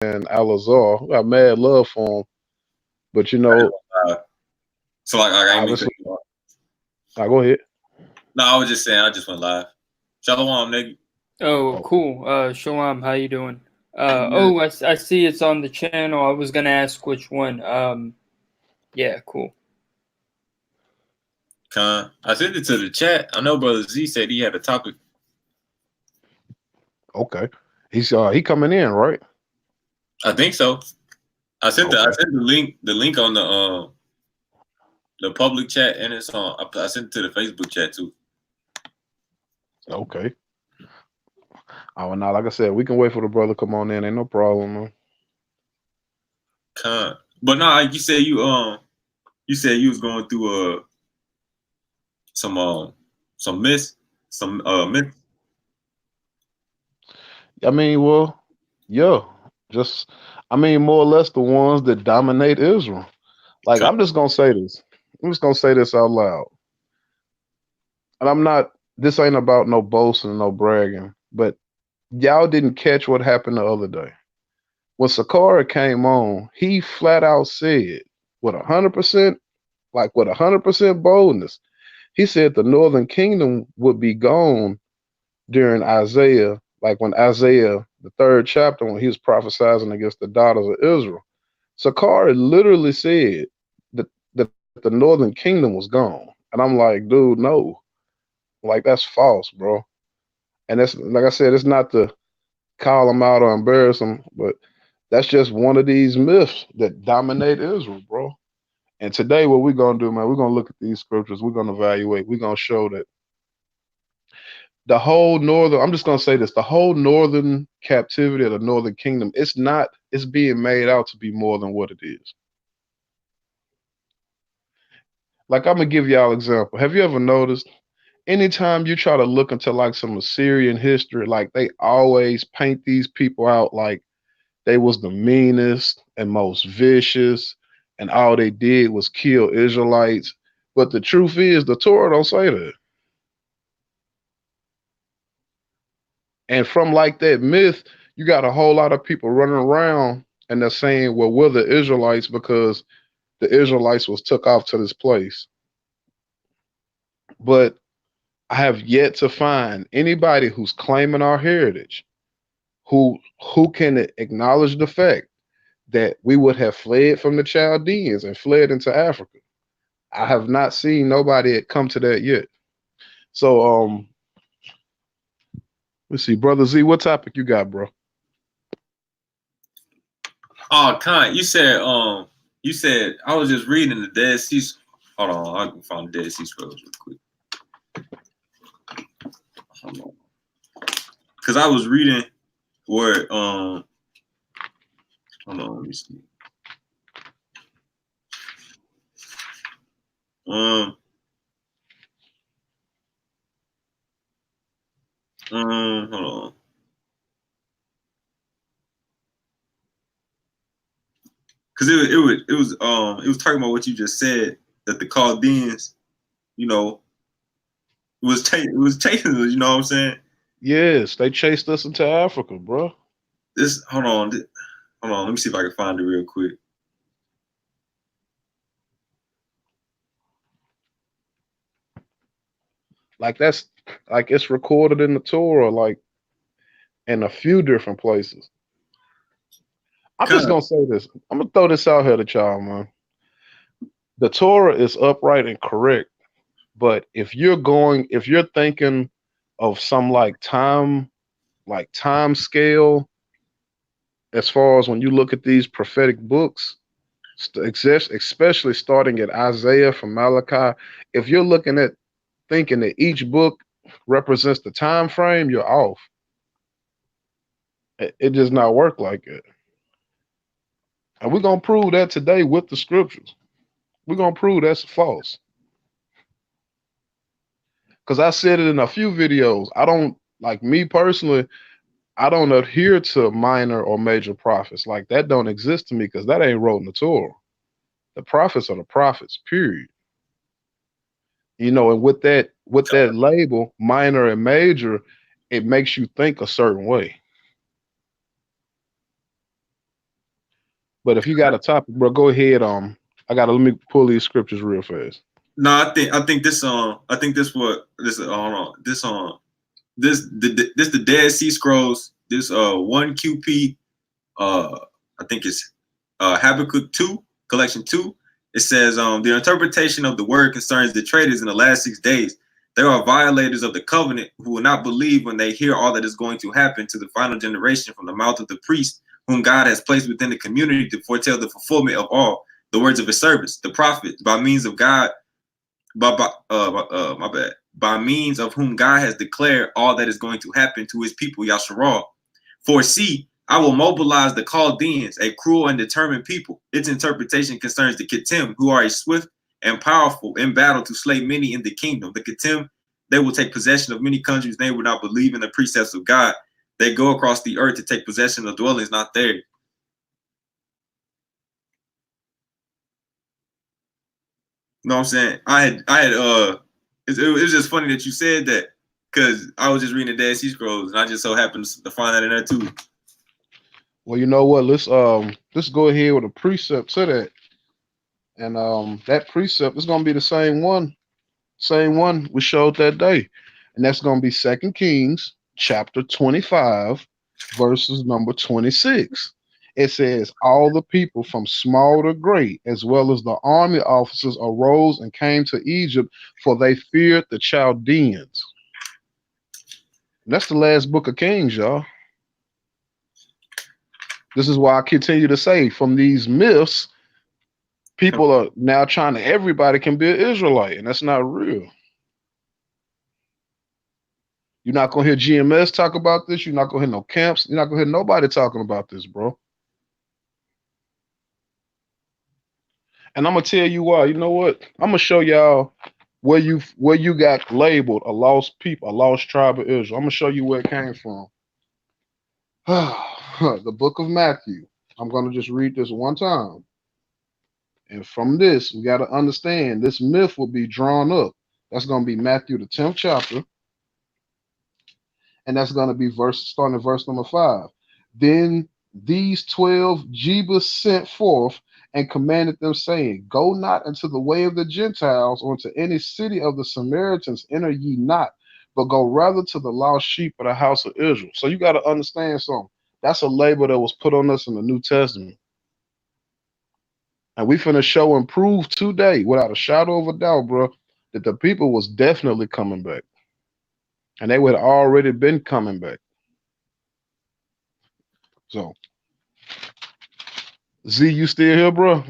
Al-Azhar. I got mad love for him, but Uh, so like I ain't mean to cut obviously, you off. I go ahead. No, I was just saying I just went live. Shalom, nigga. Oh, Oh, cool. Shalom, how you doing? Yeah. I see it's on the channel. I was gonna ask which one. Yeah, cool. I sent it to the chat. I know Brother Z said he had a topic. okay. He coming in, right? I think so. I sent Okay. the link on the public chat, and it's on. I sent it to the Facebook chat too. Okay. Oh, now, like I said, we can wait for the brother to come on in. Ain't no problem, man. But no, like you said you was going through some myths, some myths. I mean, well, yeah, just more or less the ones that dominate Israel. Like, Con, I'm just gonna say this. I'm just gonna say this out loud. And I'm not. This ain't about no boasting, no bragging. But y'all didn't catch what happened the other day when Sakara came on. He flat out said, with 100%, like with 100% boldness, he said the Northern Kingdom would be gone during Isaiah, like when Isaiah, the third chapter, when he was prophesying against the daughters of Israel. Sakari literally said that the Northern Kingdom was gone. And I'm like, dude, no. Like, that's false, bro. And that's, like I said, it's not to call them out or embarrass them, but that's just one of these myths that dominate Israel, bro. And today, what we're going to do, man, we're going to look at these scriptures. We're going to evaluate. We're going to show that the whole northern, I'm just going to say this, the whole northern captivity of the northern kingdom, it's being made out to be more than what it is. Like, I'm going to give y'all an example. Have you ever noticed anytime you try to look into like some Assyrian history, like they always paint these people out like they was the meanest and most vicious, and all they did was kill Israelites. But the truth is, the Torah don't say that. And from like that myth, you got a whole lot of people running around and they're saying, well, we're the Israelites because the Israelites was took off to this place. But I have yet to find anybody who's claiming our heritage who can acknowledge the fact that we would have fled from the Chaldeans and fled into Africa. I have not seen nobody come to that yet. So let's see, brother Z, what topic you got, bro? Oh, you said I was just reading the Dead Sea. Hold on, I can find the Dead Sea Scrolls real quick. Hold on, because I was reading where hold on, let me see. Um, hold on. Because it was talking about what you just said, that the Chaldeans, you know, it was chasing us. You know what I'm saying? Yes, they chased us into Africa, bro. This hold on. Let me see if I can find it real quick. Like that's like it's recorded in the Torah, like in a few different places. I'm just gonna say this. I'm gonna throw this out here to y'all, man. The Torah is upright and correct, but if you're thinking of some like time scale, as far as when you look at these prophetic books, especially starting at Isaiah from Malachi, if you're looking at thinking that each book represents the time frame, you're off. It does not work like it. And we're gonna prove that today with the scriptures. We're gonna prove that's false. Because I said it in a few videos. I don't like me personally, I don't adhere to minor or major prophets. Like that don't exist to me because that ain't wrote in the Torah. The prophets are the prophets, period. And with that label, minor and major, it makes you think a certain way. But if you got a topic, bro, go ahead. Let me pull these scriptures real fast. No, I think this what this hold on this the Dead Sea Scrolls, this 1 QP, I think it's Habakkuk 2 collection 2. It says the interpretation of the word concerns the traitors in the last 6 days. There are violators of the covenant who will not believe when they hear all that is going to happen to the final generation from the mouth of the priest whom God has placed within the community to foretell the fulfillment of all the words of his servants, the prophets, by means of God, by means of whom God has declared all that is going to happen to his people, Yasharal. For see, I will mobilize the Chaldeans, a cruel and determined people. Its interpretation concerns the Kittim, who are a swift and powerful in battle to slay many in the kingdom. The Kittim, they will take possession of many countries. They will not believe in the precepts of God. They go across the earth to take possession of dwellings not theirs. You know what I'm saying? It was just funny that you said that, because I was just reading the Dead Sea Scrolls and I just so happened to find that in there too. Well, you know what? Let's go ahead with a precept to that. And that precept is gonna be the same one we showed that day. And that's gonna be 2 Kings chapter 25, verses number 26. It says, all the people from small to great, as well as the army officers, arose and came to Egypt, for they feared the Chaldeans. And that's the last book of Kings, y'all. This is why I continue to say, from these myths, people are now trying to, everybody can be an Israelite, and that's not real. You're not going to hear GMS talk about this. You're not going to hear no camps. You're not going to hear nobody talking about this, bro. And I'm going to tell you why. You know what? I'm going to show y'all where you got labeled a lost people, a lost tribe of Israel. I'm going to show you where it came from. The book of Matthew. I'm going to just read this one time. And from this, we got to understand this myth will be drawn up. That's going to be Matthew, the 10th chapter. And that's going to be starting at verse number 5. Then these 12 Jebus sent forth and commanded them, saying, go not into the way of the Gentiles, or into any city of the Samaritans enter ye not, but go rather to the lost sheep of the house of Israel. So you got to understand something. That's a label that was put on us in the New Testament. And we finna show and prove today, without a shadow of a doubt, bro, that the people was definitely coming back. And they would have already been coming back. So, Z, you still here, bro?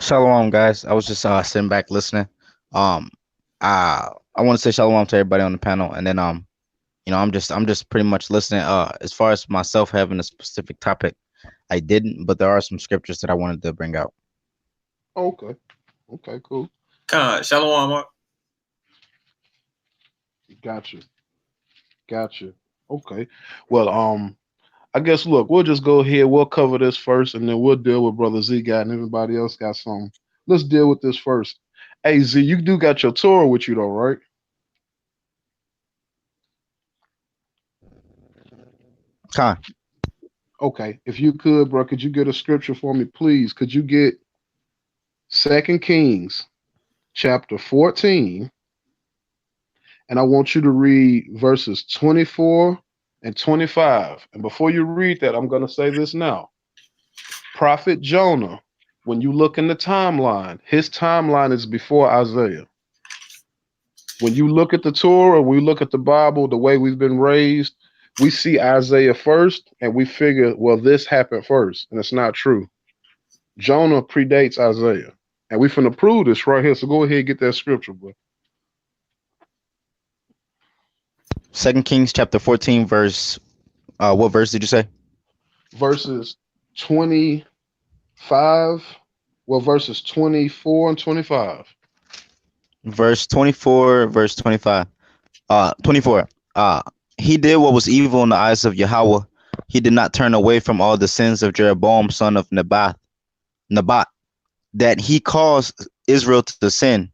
Shalom, guys. I was just sitting back listening. I want to say shalom to everybody on the panel, and then I'm just pretty much listening. As far as myself having a specific topic, I didn't, but there are some scriptures that I wanted to bring out. Okay, cool. Shalom, Mark. Gotcha. Okay. Well, I guess look, we'll just go ahead. We'll cover this first, and then we'll deal with Brother Z got and everybody else got some. Let's deal with this first. Hey Z, you do got your Torah with you though, right? Khan. Okay. If you could, bro, could you get a scripture for me, please? Could you get 2 Kings chapter 14? And I want you to read verses 24 and 25. And before you read that, I'm going to say this now. Prophet Jonah, when you look in the timeline, his timeline is before Isaiah. When you look at the Torah, we look at the Bible, the way we've been raised, we see Isaiah first, and we figure, well, this happened first, and it's not true. Jonah predates Isaiah, and we finna prove this right here. So go ahead and get that scripture, bro. 2 Kings chapter 14, verse. What verse did you say? Verses 25. Well, verses 24 and 25. Verse 24, verse 25. 24. He did what was evil in the eyes of Yahweh. He did not turn away from all the sins of Jeroboam, son of Nebat, that he caused Israel to sin.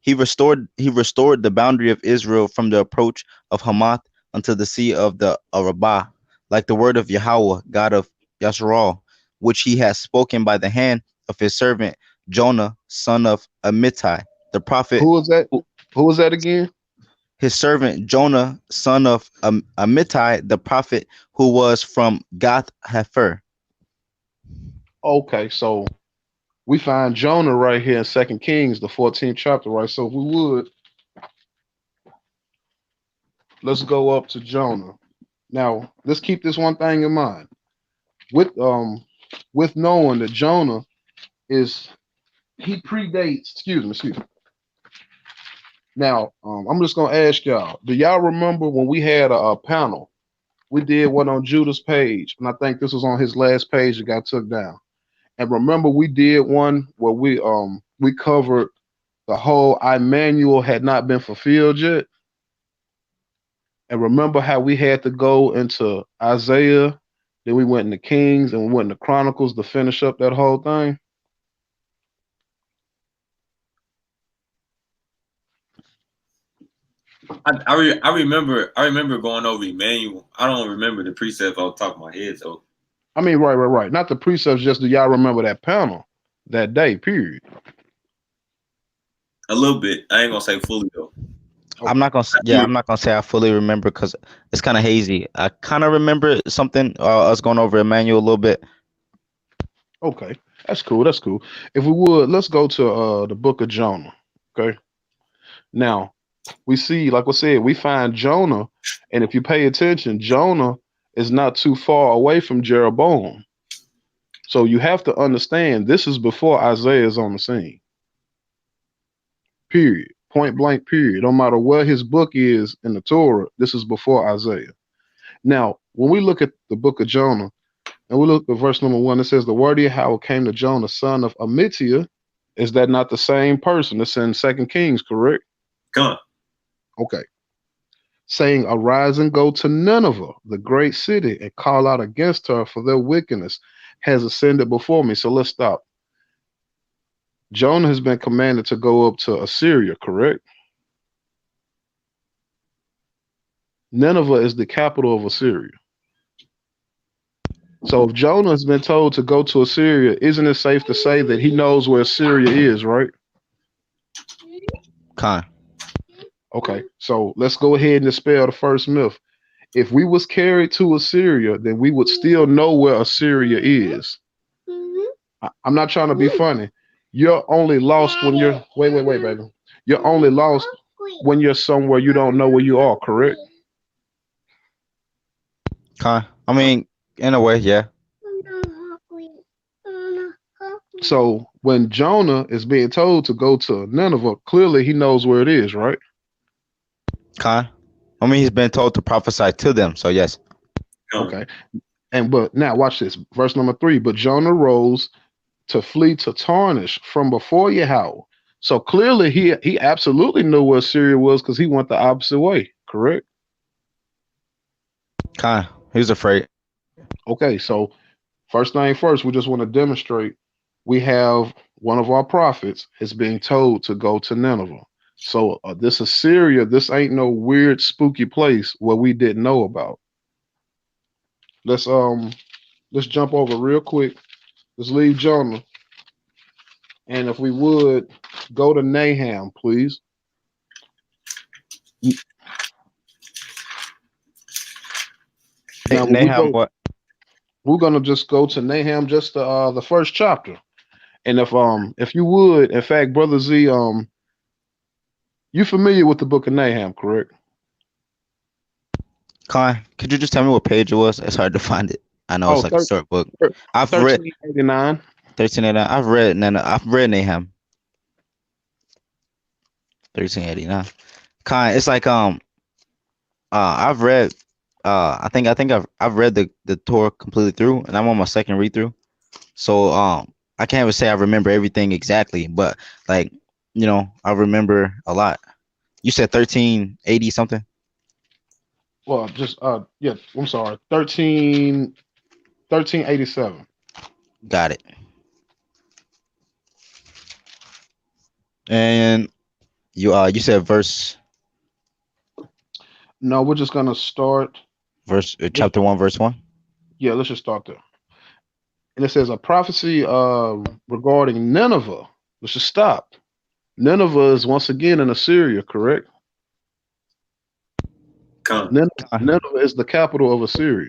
He restored the boundary of Israel from the approach of Hamath unto the sea of the Arabah, like the word of Yahweh, God of Yasharal, which he has spoken by the hand of his servant Jonah, son of Amittai, the prophet. Who was that? Who was that again? His servant Jonah, son of Amittai, the prophet, who was from Gath Hefer. Okay, so we find Jonah right here in Second Kings, the 14th chapter, right? So if we would, let's go up to Jonah. Now, let's keep this one thing in mind. With knowing that Jonah is he predates, excuse me. Now, I'm just gonna ask y'all, do y'all remember when we had a panel? We did one on Judah's page, and I think this was on his last page that got took down. And remember, we did one where we covered the whole Immanuel had not been fulfilled yet. And remember how we had to go into Isaiah, then we went into Kings, and we went into Chronicles to finish up that whole thing. I remember going over Emmanuel. I don't remember the precept off the top of my head though. I mean, right. Not the precepts, just do y'all remember that panel that day, period? A little bit. I ain't gonna say fully though. I'm not gonna. Yeah, I'm not gonna say I fully remember because it's kind of hazy. I kind of remember something. Us going over Emmanuel a little bit. Okay, that's cool. That's cool. If we would, let's go to the book of Jonah. Okay. Now we see, like I said, we find Jonah, and if you pay attention, Jonah is not too far away from Jeroboam. So you have to understand this is before Isaiah is on the scene. Period. Point blank, period. No matter where his book is in the Torah, this is before Isaiah. Now, when we look at the book of Jonah, and we look at verse number 1, it says, the word of Yahweh came to Jonah, son of Amittai. Is that not the same person that's in Second Kings, correct? Come on. Okay. Saying, arise and go to Nineveh, the great city, and call out against her, for their wickedness has ascended before me. So let's stop. Jonah has been commanded to go up to Assyria, correct? Nineveh is the capital of Assyria. So if Jonah has been told to go to Assyria, isn't it safe to say that he knows where Assyria is, right? Con. Okay, so let's go ahead and dispel the first myth. If we was carried to Assyria, then we would still know where Assyria is. I'm not trying to be funny. You're only lost when you're wait, baby. You're only lost when you're somewhere you don't know where you are, correct? Con. I mean, in a way, yeah. So when Jonah is being told to go to Nineveh, clearly he knows where it is, right? Con. I mean, he's been told to prophesy to them, so yes. Okay. But now watch this. Verse number 3. But Jonah rose to flee to Tarshish from before Yahweh. So clearly he absolutely knew where Syria was because he went the opposite way, correct? Con. He was afraid. Okay, so first thing first, we just want to demonstrate we have one of our prophets is being told to go to Nineveh. So this Assyria, this ain't no weird, spooky place where we didn't know about. Let's jump over real quick. Let's leave Jonah. And if we would go to Nahum, please. Now, Nahum, what? we're gonna just go to Nahum, just the first chapter. And if you would, in fact, Brother Z, you familiar with the book of Nahum, correct? Con, could you just tell me what page it was? It's hard to find it. I know it's like a short book. I've read 1389. 1389. I've read Nahum. 1389. Con, it's like I've read I think I've read the Torah completely through, and I'm on my second read through. So I can't even say I remember everything exactly, but like, you know, I remember a lot. You said 1380 something? Well, just yeah, I'm sorry. 1387. Got it. And you said verse No, we're just gonna start chapter 1, verse 1. Yeah, let's just start there. And it says a prophecy regarding Nineveh. Let's just stop. Nineveh is once again in Assyria, correct? Con. Nineveh is the capital of Assyria.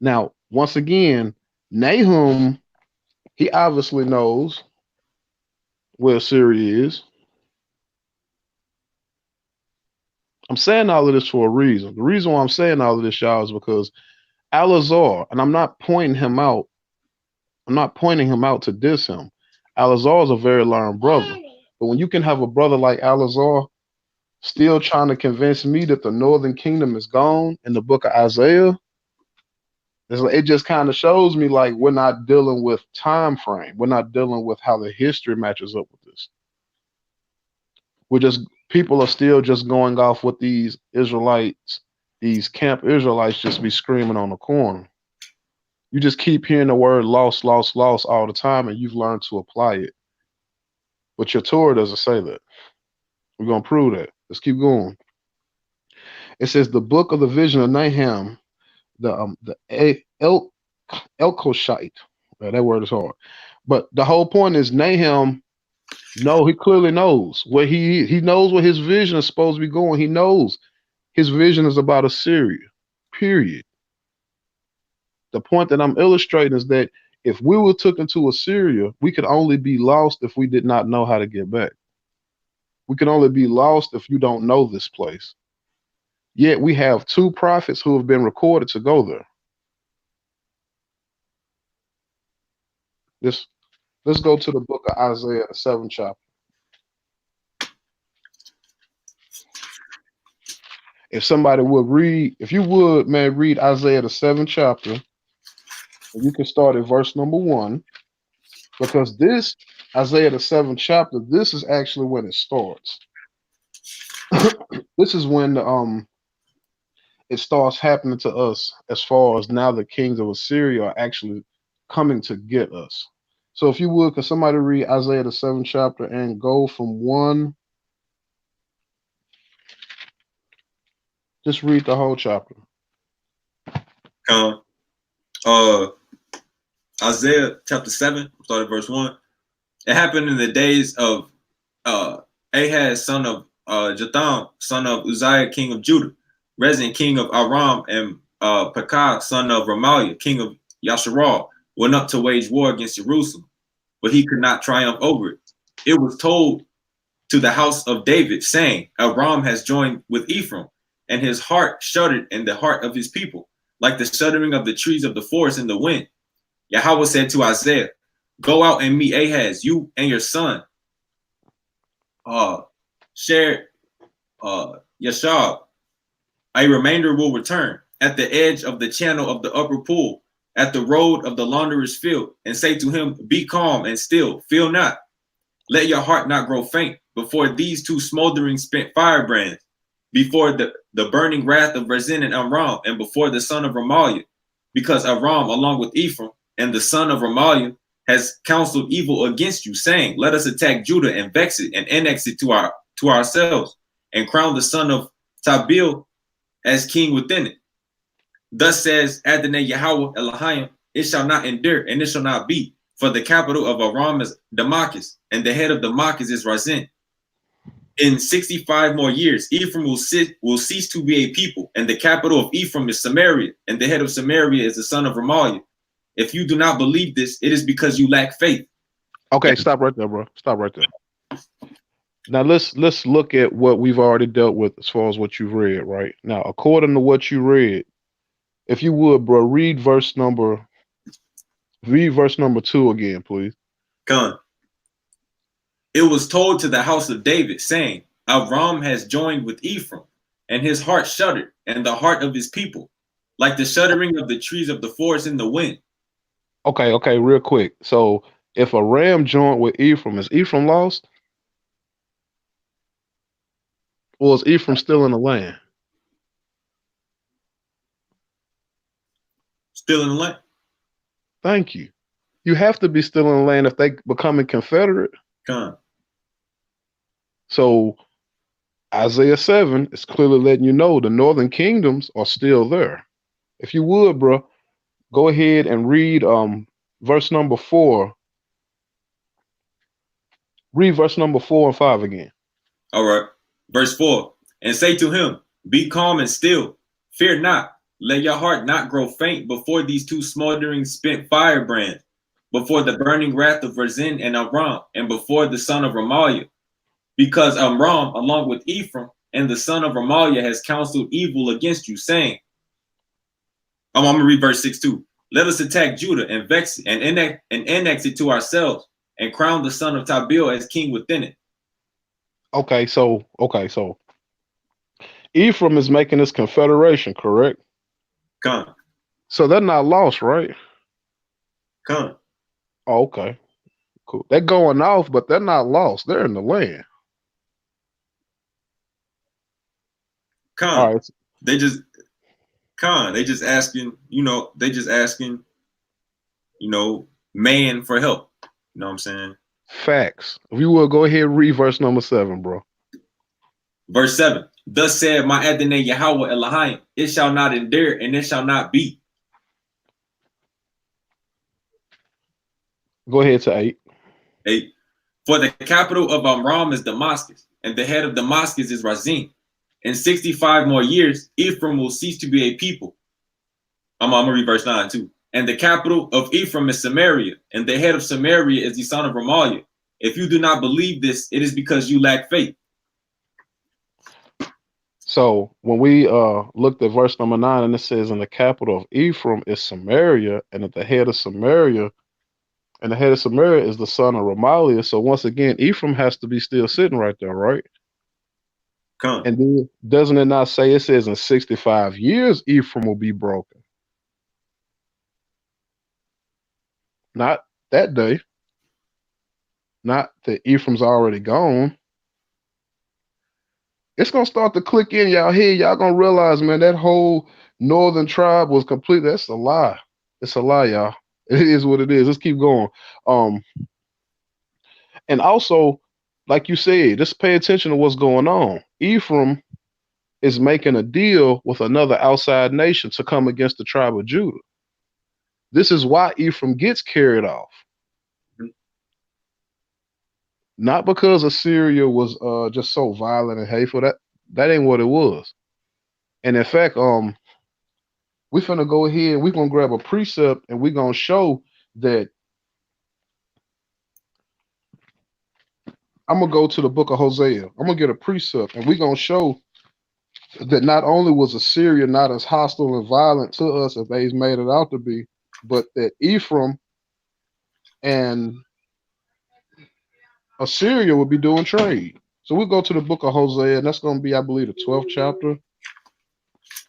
Now, once again, Nahum, he obviously knows where Assyria is. I'm saying all of this for a reason. The reason why I'm saying all of this, y'all, is because Alazar, and I'm not pointing him out. I'm not pointing him out to diss him. Alazar is a very learned brother. But when you can have a brother like Alazar still trying to convince me that the northern kingdom is gone in the book of Isaiah, it just kind of shows me like we're not dealing with time frame. We're not dealing with how the history matches up with this. We're just people are still just going off what these Israelites, these camp Israelites just be screaming on the corner. You just keep hearing the word lost, lost, lost all the time, and you've learned to apply it. But your Torah doesn't say that. We're gonna prove that. Let's keep going. It says the book of the vision of Nahum, the Elkoshite. That word is hard. But the whole point is Nahum, no, he clearly knows where he knows where his vision is supposed to be going. He knows his vision is about Assyria. Period. The point that I'm illustrating is that if we were taken to Assyria, we could only be lost if we did not know how to get back. We can only be lost if you don't know this place. Yet we have two prophets who have been recorded to go there. Let's go to the book of Isaiah, the 7th chapter. If somebody would read, if you would, man, read Isaiah, the 7th chapter. You can start at verse number 1. Because this, Isaiah, the 7th chapter, this is actually when it starts. This is when it starts happening to us as far as now the kings of Assyria are actually coming to get us. So if you would, could somebody read Isaiah the 7th chapter and go from 1? Just read the whole chapter. Isaiah chapter 7, start at verse 1. It happened in the days of Ahaz, son of Jotham, son of Uzziah, king of Judah, Rezin, king of Aram, and Pekah, son of Remaliah, king of Yasharal, went up to wage war against Jerusalem, but he could not triumph over it. It was told to the house of David, saying, Aram has joined with Ephraim, and his heart shuddered in the heart of his people, like the shuddering of the trees of the forest in the wind. Yahweh said to Isaiah, go out and meet Ahaz, you and your son, Yashab. A remainder will return at the edge of the channel of the upper pool, at the road of the launderer's field, and say to him, be calm and still, fear not. Let your heart not grow faint before these two smoldering spent firebrands, before the burning wrath of Rezin and Aram, and before the son of Remaliah, because Aram, along with Ephraim, and the son of Remaliah, has counseled evil against you, saying, let us attack Judah and vex it and annex it to ourselves, and crown the son of Tabil as king within it. Thus says Adonai Yahweh Elohim, it shall not endure, and it shall not be, for the capital of Aram is Damascus, and the head of Damascus is Rezin. In 65 more years, Ephraim will cease to be a people, and the capital of Ephraim is Samaria, and the head of Samaria is the son of Remaliah. If you do not believe this, it is because you lack faith. Okay, stop right there, bro. Stop right there. Now let's look at what we've already dealt with as far as what you've read, right? Now, according to what you read, if you would, bro, read verse number 2 again, please. Come. It was told to the house of David, saying, Aram has joined with Ephraim, and his heart shuddered, and the heart of his people, like the shuddering of the trees of the forest in the wind. Okay, real quick. So if Aram joined with Ephraim, is Ephraim lost? Or is Ephraim still in the land? Still in the land. Thank you. You have to be still in the land if they become a Confederate. Come. So Isaiah 7 is clearly letting you know the northern kingdoms are still there. If you would, bro, go ahead and read verse number 4. Read verse number 4 and 5 again. All right. Verse 4. And say to him, be calm and still. Fear not. Let your heart not grow faint before these two smoldering spent firebrands, before the burning wrath of Rezin and Aram, and before the son of Remaliah. Because Amram, along with Ephraim, and the son of Remaliah has counseled evil against you, saying, I'm going to read verse 6 too. Let us attack Judah and vex it and annex it to ourselves and crown the son of Tabil as king within it. Okay, so Ephraim is making this confederation, correct? Come. So they're not lost, right? Come. Oh, okay, cool. They're going off, but they're not lost. They're in the land. Come. All right. They just asking, man for help. You know what I'm saying? Facts. If you will, go ahead and read verse number 7, bro. Verse 7. Thus said my Adonai Yahweh Elohim, it shall not endure and it shall not be. Go ahead to 8. 8. For the capital of Amram is Damascus, and the head of Damascus is Razin. In 65 more years, Ephraim will cease to be a people. I'm going to read verse 9 too. And the capital of Ephraim is Samaria, and the head of Samaria is the son of Remaliah. If you do not believe this, it is because you lack faith. So when we looked at verse number 9, and it says, "And the capital of Ephraim is Samaria, and at the head of Samaria, is the son of Remaliah." So once again, Ephraim has to be still sitting right there, right? Come. And then doesn't it not say, it says in 65 years Ephraim will be broken? Not that day. Not that Ephraim's already gone. It's gonna start to click in y'all head. Y'all gonna realize, man, that whole northern tribe was complete. That's a lie. It's a lie, y'all. It is what it is. Let's keep going. And also, like you said, just pay attention to what's going on. Ephraim is making a deal with another outside nation to come against the tribe of Judah. This is why Ephraim gets carried off. Not because Assyria was just so violent and hateful. That ain't what it was. And in fact, we're finna go ahead, we're gonna grab a precept and we're gonna show that. I'm gonna go to the book of Hosea. I'm gonna get a precept and we're gonna show that not only was Assyria not as hostile and violent to us as they made it out to be, but that Ephraim and Assyria would be doing trade. So we'll go to the book of Hosea, and that's going to be, I believe, the 12th chapter.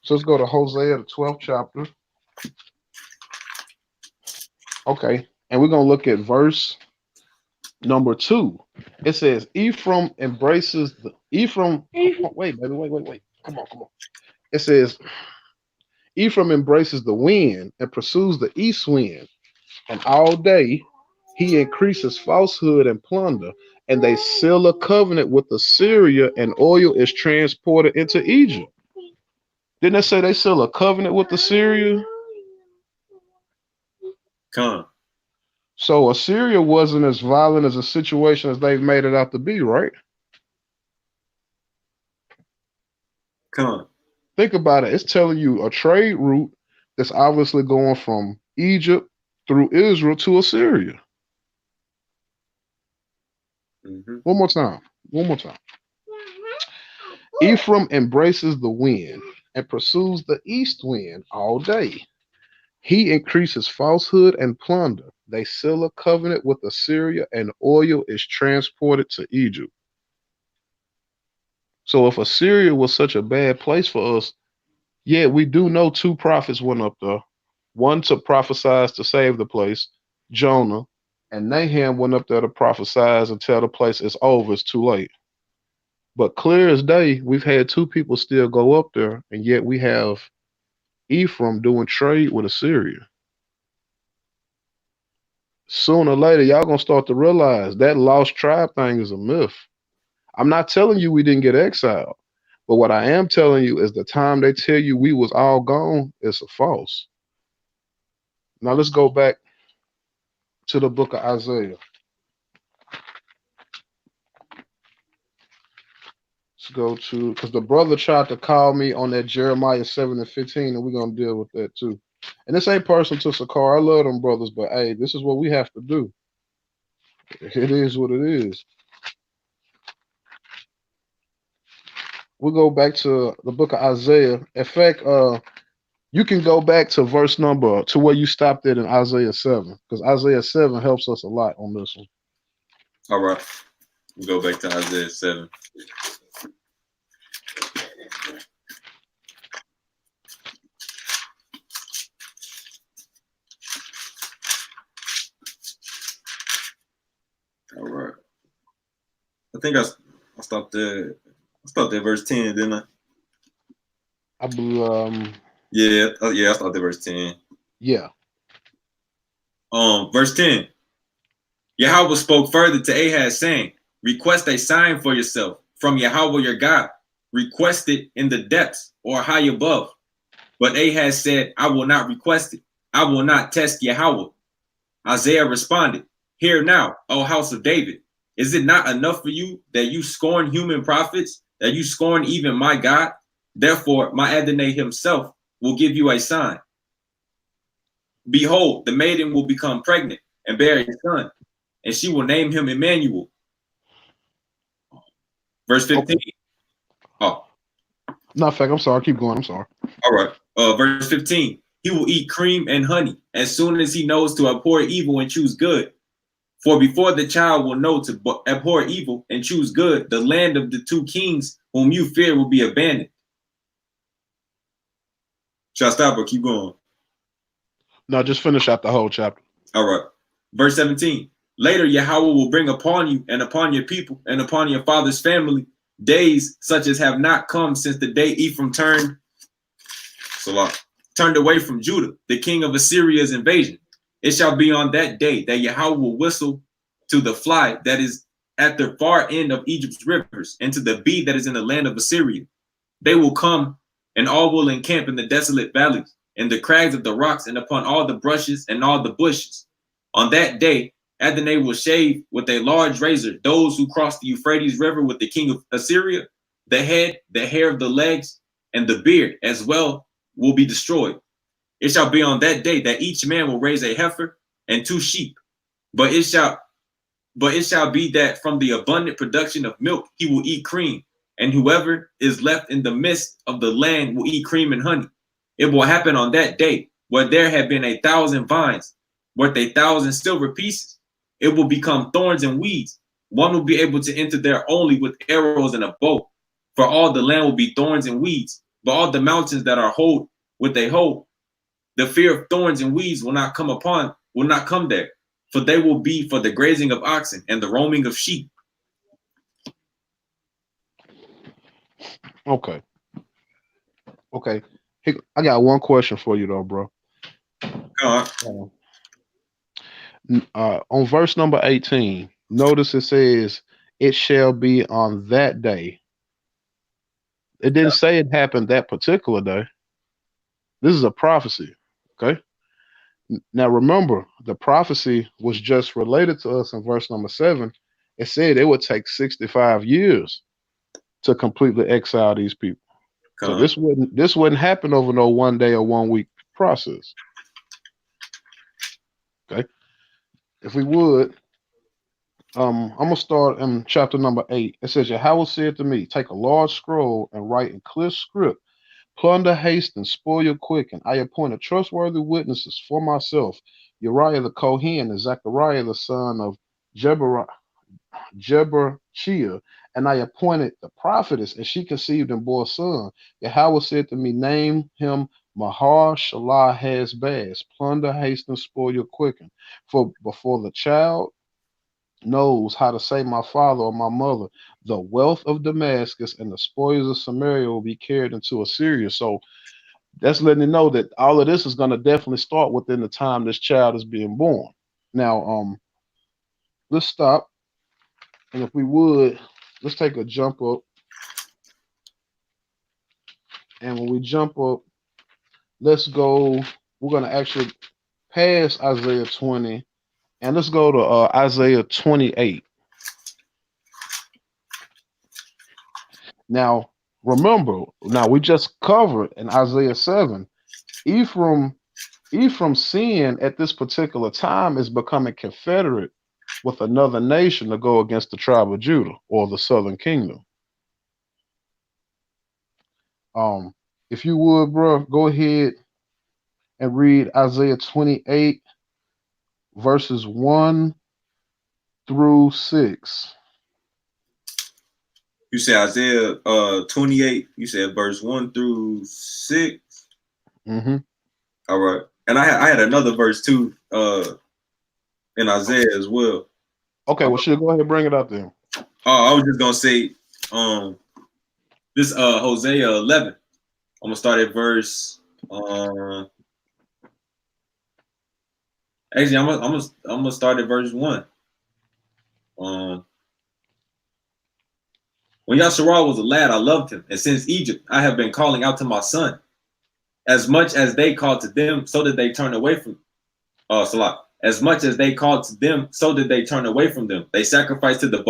So let's go to Hosea, the 12th chapter. Okay, and we're going to look at verse number 2. It says, Ephraim embraces the Ephraim. Wait, baby, wait. Come on. It says, Ephraim embraces the wind and pursues the east wind, and all day he increases falsehood and plunder, and they seal a covenant with Assyria, and oil is transported into Egypt. Didn't they say they seal a covenant with Assyria? Come. So Assyria wasn't as violent as a situation as they've made it out to be, right? Come. Think about it. It's telling you a trade route that's obviously going from Egypt through Israel to Assyria. One more time. Ephraim embraces the wind and pursues the east wind all day. He increases falsehood and plunder. They seal a covenant with Assyria, and oil is transported to Egypt. So if Assyria was such a bad place for us, yeah, we do know 2 prophets went up there. One to prophesy to save the place, Jonah, and Nahum went up there to prophesy and tell the place it's over, it's too late. But clear as day, we've had 2 people still go up there, and yet we have Ephraim doing trade with Assyria. Sooner or later, y'all gonna start to realize that lost tribe thing is a myth. I'm not telling you we didn't get exiled, but what I am telling you is the time they tell you we was all gone is a false. Now let's go back to the book of Isaiah. Let's go to, because the brother tried to call me on that Jeremiah 7 and 15, and we're gonna deal with that too. And this ain't personal to Sakar. I love them brothers, but hey, this is what we have to do. It is what it is. We go back to the book of Isaiah. In fact, you can go back to verse number to where you stopped it in Isaiah 7, because Isaiah 7 helps us a lot on this one. All right. We go back to Isaiah 7. All right. I think I stopped there. I stopped at verse 10, didn't I? I believe, Yeah, I stopped at verse 10. yeah. Verse 10. Yahweh spoke further to Ahaz, saying, request a sign for yourself from Yahweh your God. Request it in the depths or high above. But Ahaz said, I will not request it. I will not test Yahweh. Isaiah responded, hear now, O house of David. Is it not enough for you that you scorn human prophets, that you scorn even my God? Therefore, my Adonai himself will give you a sign. Behold, the maiden will become pregnant and bear a son, and she will name him Emmanuel. Verse 15. Okay. Oh. No, in fact, I'm sorry. Keep going. I'm sorry. All right. Verse 15. He will eat cream and honey as soon as he knows to abhor evil and choose good. For before the child will know to abhor evil and choose good, the land of the two kings whom you fear will be abandoned. Shall I stop or keep going? No, just finish out the whole chapter. All right. Verse 17. Later, Yahweh will bring upon you and upon your people and upon your father's family days such as have not come since the day Ephraim turned away from Judah, the king of Assyria's invasion. It shall be on that day that Yahweh will whistle to the fly that is at the far end of Egypt's rivers, and to the bee that is in the land of Assyria. They will come, and all will encamp in the desolate valleys, in the crags of the rocks, and upon all the brushes and all the bushes. On that day, Adonai will shave with a large razor those who cross the Euphrates River with the king of Assyria. The head, the hair of the legs, and the beard as well will be destroyed. It shall be on that day that each man will raise a heifer and 2 sheep. But it shall be that from the abundant production of milk he will eat cream, and whoever is left in the midst of the land will eat cream and honey. It will happen on that day where there have been 1,000 vines worth 1,000 silver pieces. It will become thorns and weeds. One will be able to enter there only with arrows and a bow. For all the land will be thorns and weeds, but all the mountains that are hold with a hold, the fear of thorns and weeds will not come there, for they will be for the grazing of oxen and the roaming of sheep. Okay. Hey, I got one question for you though, bro. On verse number 18, notice it says, it shall be on that day. It didn't say it happened that particular day. This is a prophecy. Okay. Now remember, the prophecy was just related to us in verse number 7. It said it would take 65 years to completely exile these people. So this wouldn't happen over no 1 day or 1 week process. Okay. If we would, I'm gonna start in chapter number 8. It says, Yahweh said to me, take a large scroll and write in clear script, plunder, haste, and spoil quick, and I appointed trustworthy witnesses for myself, Uriah the Kohen and Zechariah the son of Jeberchiah, and I appointed the prophetess, and she conceived and bore a son. Yahweh said to me, name him Mahar Shalah Has plunder, hasten, spoil, quicken. For before the child knows how to say my father or my mother, the wealth of Damascus and the spoils of Samaria will be carried into Assyria. So that's letting you know that all of this is going to definitely start within the time this child is being born. Now, let's stop. And if we would, let's take a jump up. And when we jump up, let's go. We're gonna actually pass Isaiah 20, and let's go to Isaiah 28. Now, remember, now we just covered in Isaiah 7, Ephraim's sin at this particular time is becoming confederate with another nation to go against the tribe of Judah or the southern kingdom. If you would, bro, go ahead and read Isaiah 28, verses 1 through 6. You said Isaiah 28, you said verse 1 through 6. Mm-hmm. All right. And I had another verse too in Isaiah as well. Okay, well, go ahead and bring it up then. I was just gonna say this Hosea 11. I'm gonna start at verse actually I'm gonna start at verse 1. When Yasharal was a lad, I loved him, and since Egypt, I have been calling out to my son. As much as they called to them, so did they turn away from Salah. As much as they called to them, so did they turn away from them. They sacrificed to the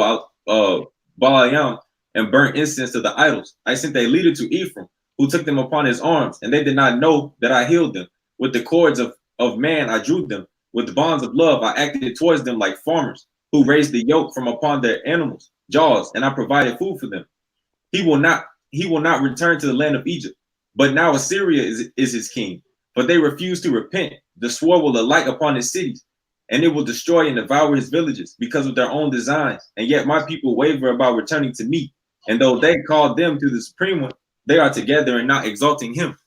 Baalim and burnt incense to the idols. I sent a leader to Ephraim, who took them upon his arms, and they did not know that I healed them. With the cords of man, I drew them. With the bonds of love, I acted towards them like farmers who raised the yoke from upon their animals' jaws, and I provided food for them. He will not return to the land of Egypt. But now Assyria is his king. But they refuse to repent. The sword will alight upon his cities, and it will destroy and devour his villages because of their own designs. And yet my people waver about returning to me. And though they call them to the Supreme One, they are together and not exalting him.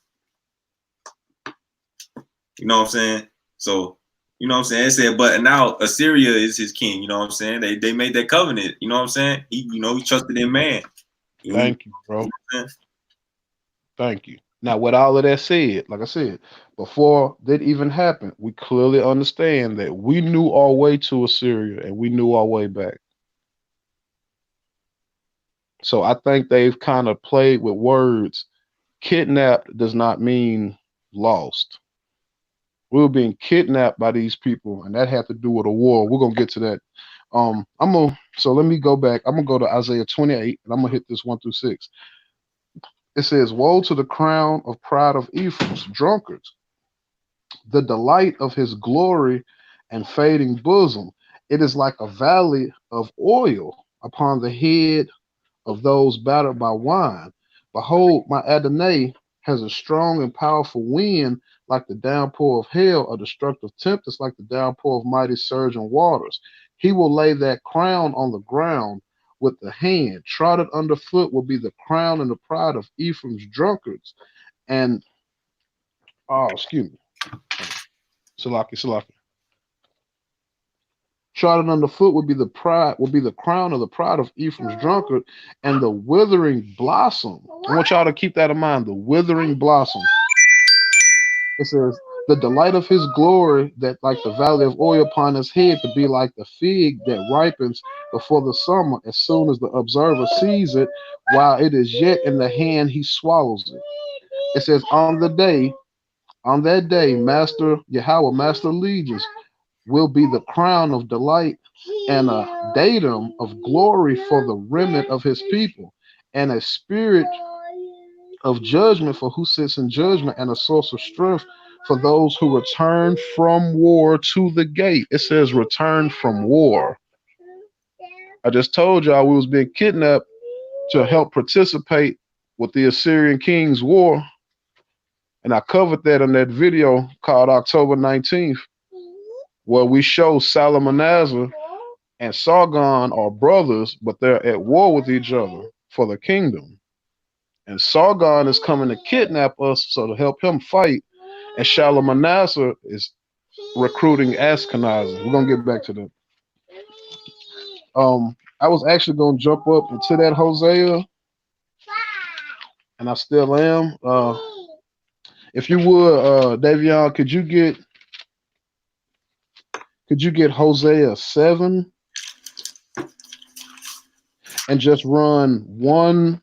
You know what I'm saying? So, you know what I'm saying? It said, but now Assyria is his king. You know what I'm saying? They made that covenant. You know what I'm saying? He trusted in man. Thank you, bro. Thank you. Now, with all of that said, like I said, before that even happened, we clearly understand that we knew our way to Assyria and we knew our way back. So I think they've kind of played with words. Kidnapped does not mean lost. We were being kidnapped by these people, and that had to do with a war. We're gonna get to that. So let me go back. I'm gonna go to Isaiah 28, and I'm gonna hit this 1 through 6. It says, woe to the crown of pride of Ephraim's drunkards, the delight of his glory and fading bosom. It is like a valley of oil upon the head of those battered by wine. Behold, my Adonai has a strong and powerful wind like the downpour of hail, a destructive tempest like the downpour of mighty surging waters. He will lay that crown on the ground with the hand. Trodden underfoot will be the crown and the pride of Ephraim's drunkards. And, excuse me. Salaki. Trodden underfoot will be the crown of the pride of Ephraim's drunkard, and the withering blossom. I want y'all to keep that in mind. The withering blossom. It says, the delight of his glory, that like the valley of oil upon his head, to be like the fig that ripens before the summer. As soon as the observer sees it, while it is yet in the hand, he swallows it. It says, on that day, Master Yahweh, Master Legions, will be the crown of delight and a datum of glory for the remnant of his people, and a spirit of judgment for who sits in judgment, and a source of strength for those who return from war to the gate. It says return from war. I just told y'all we was being kidnapped to help participate with the Assyrian King's war, and I covered that in that video called October 19th, where we show Salmanassar and Sargon are brothers, but they're at war with each other for the kingdom. And Sargon is coming to kidnap us so to help him fight, and Shalmaneser is recruiting Ashkenazim. We're gonna get back to that. I was actually gonna jump up into that Hosea, and I still am. If you would, Davion, could you get Hosea 7? and just run 1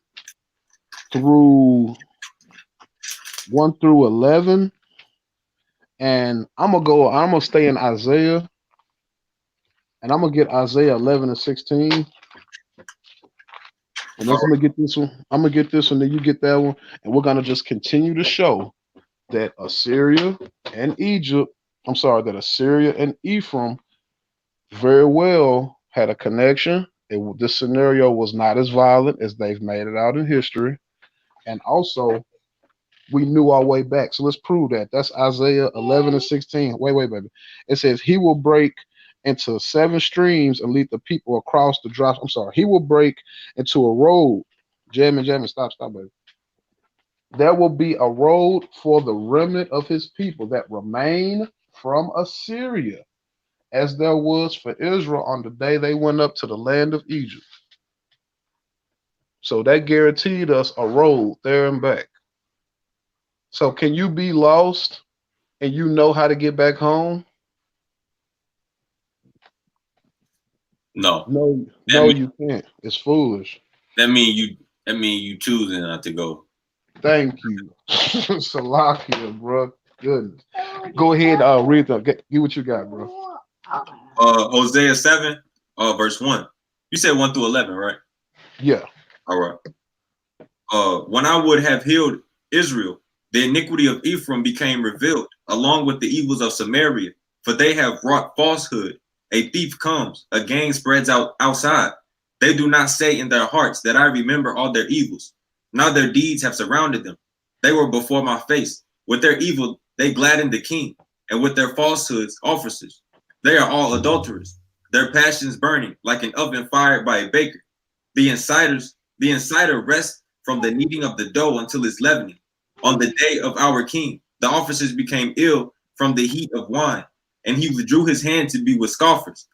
through 11, and I'm gonna stay in Isaiah, and I'm gonna get Isaiah 11 and 16, and All then I'm gonna get this one. I'm gonna get this one, then you get that one, and we're gonna just continue to show that Assyria and Egypt, I'm sorry, that Assyria and Ephraim very well had a connection. This scenario was not as violent as they've made it out in history, and also we knew our way back. So let's prove that. That's Isaiah 11 and 16. Wait, baby. It says, He will break into 7 streams and lead the people across the dry. I'm sorry. He will break into a road. Jamming, stop, baby. There will be a road for the remnant of his people that remain from Assyria, as there was for Israel on the day they went up to the land of Egypt. So that guaranteed us a road there and back. So can you be lost and you know how to get back home? No. No, you can't. It's foolish. That mean you choosing not to go. Thank you. Salakia, bro. Goodness. Go ahead, read them. Get what you got, bro. Hosea 7, verse 1. You said 1 through 11, right? Yeah. All right. When I would have healed Israel, the iniquity of Ephraim became revealed, along with the evils of Samaria, for they have wrought falsehood. A thief comes, a gang spreads out outside. They do not say in their hearts that I remember all their evils. Now their deeds have surrounded them. They were before my face. With their evil, they gladdened the king, and with their falsehoods, officers. They are all adulterers, their passions burning like an oven fired by a baker. The insider rests from the kneading of the dough until its leavening. On the day of our king, the officers became ill from the heat of wine, and he withdrew his hand to be with scoffers.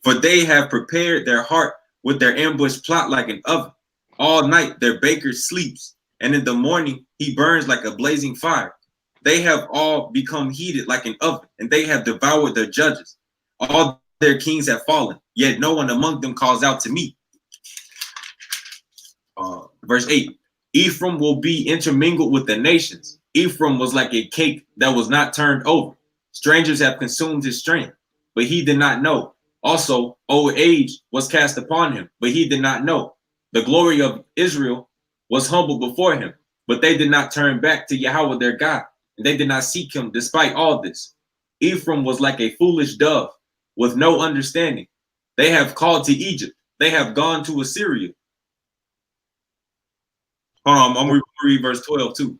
For they have prepared their heart with their ambush plot like an oven. All night their baker sleeps, and in the morning he burns like a blazing fire. They have all become heated like an oven, and they have devoured their judges. All their kings have fallen, yet no one among them calls out to me. Verse 8, Ephraim will be intermingled with the nations. Ephraim was like a cake that was not turned over. Strangers have consumed his strength, but he did not know. Also, old age was cast upon him, but he did not know. The glory of Israel was humbled before him, but they did not turn back to Yahweh their God, and they did not seek him despite all this. Ephraim was like a foolish dove with no understanding. They have called to Egypt. They have gone to Assyria. Hold on, I'm gonna read verse 12 too.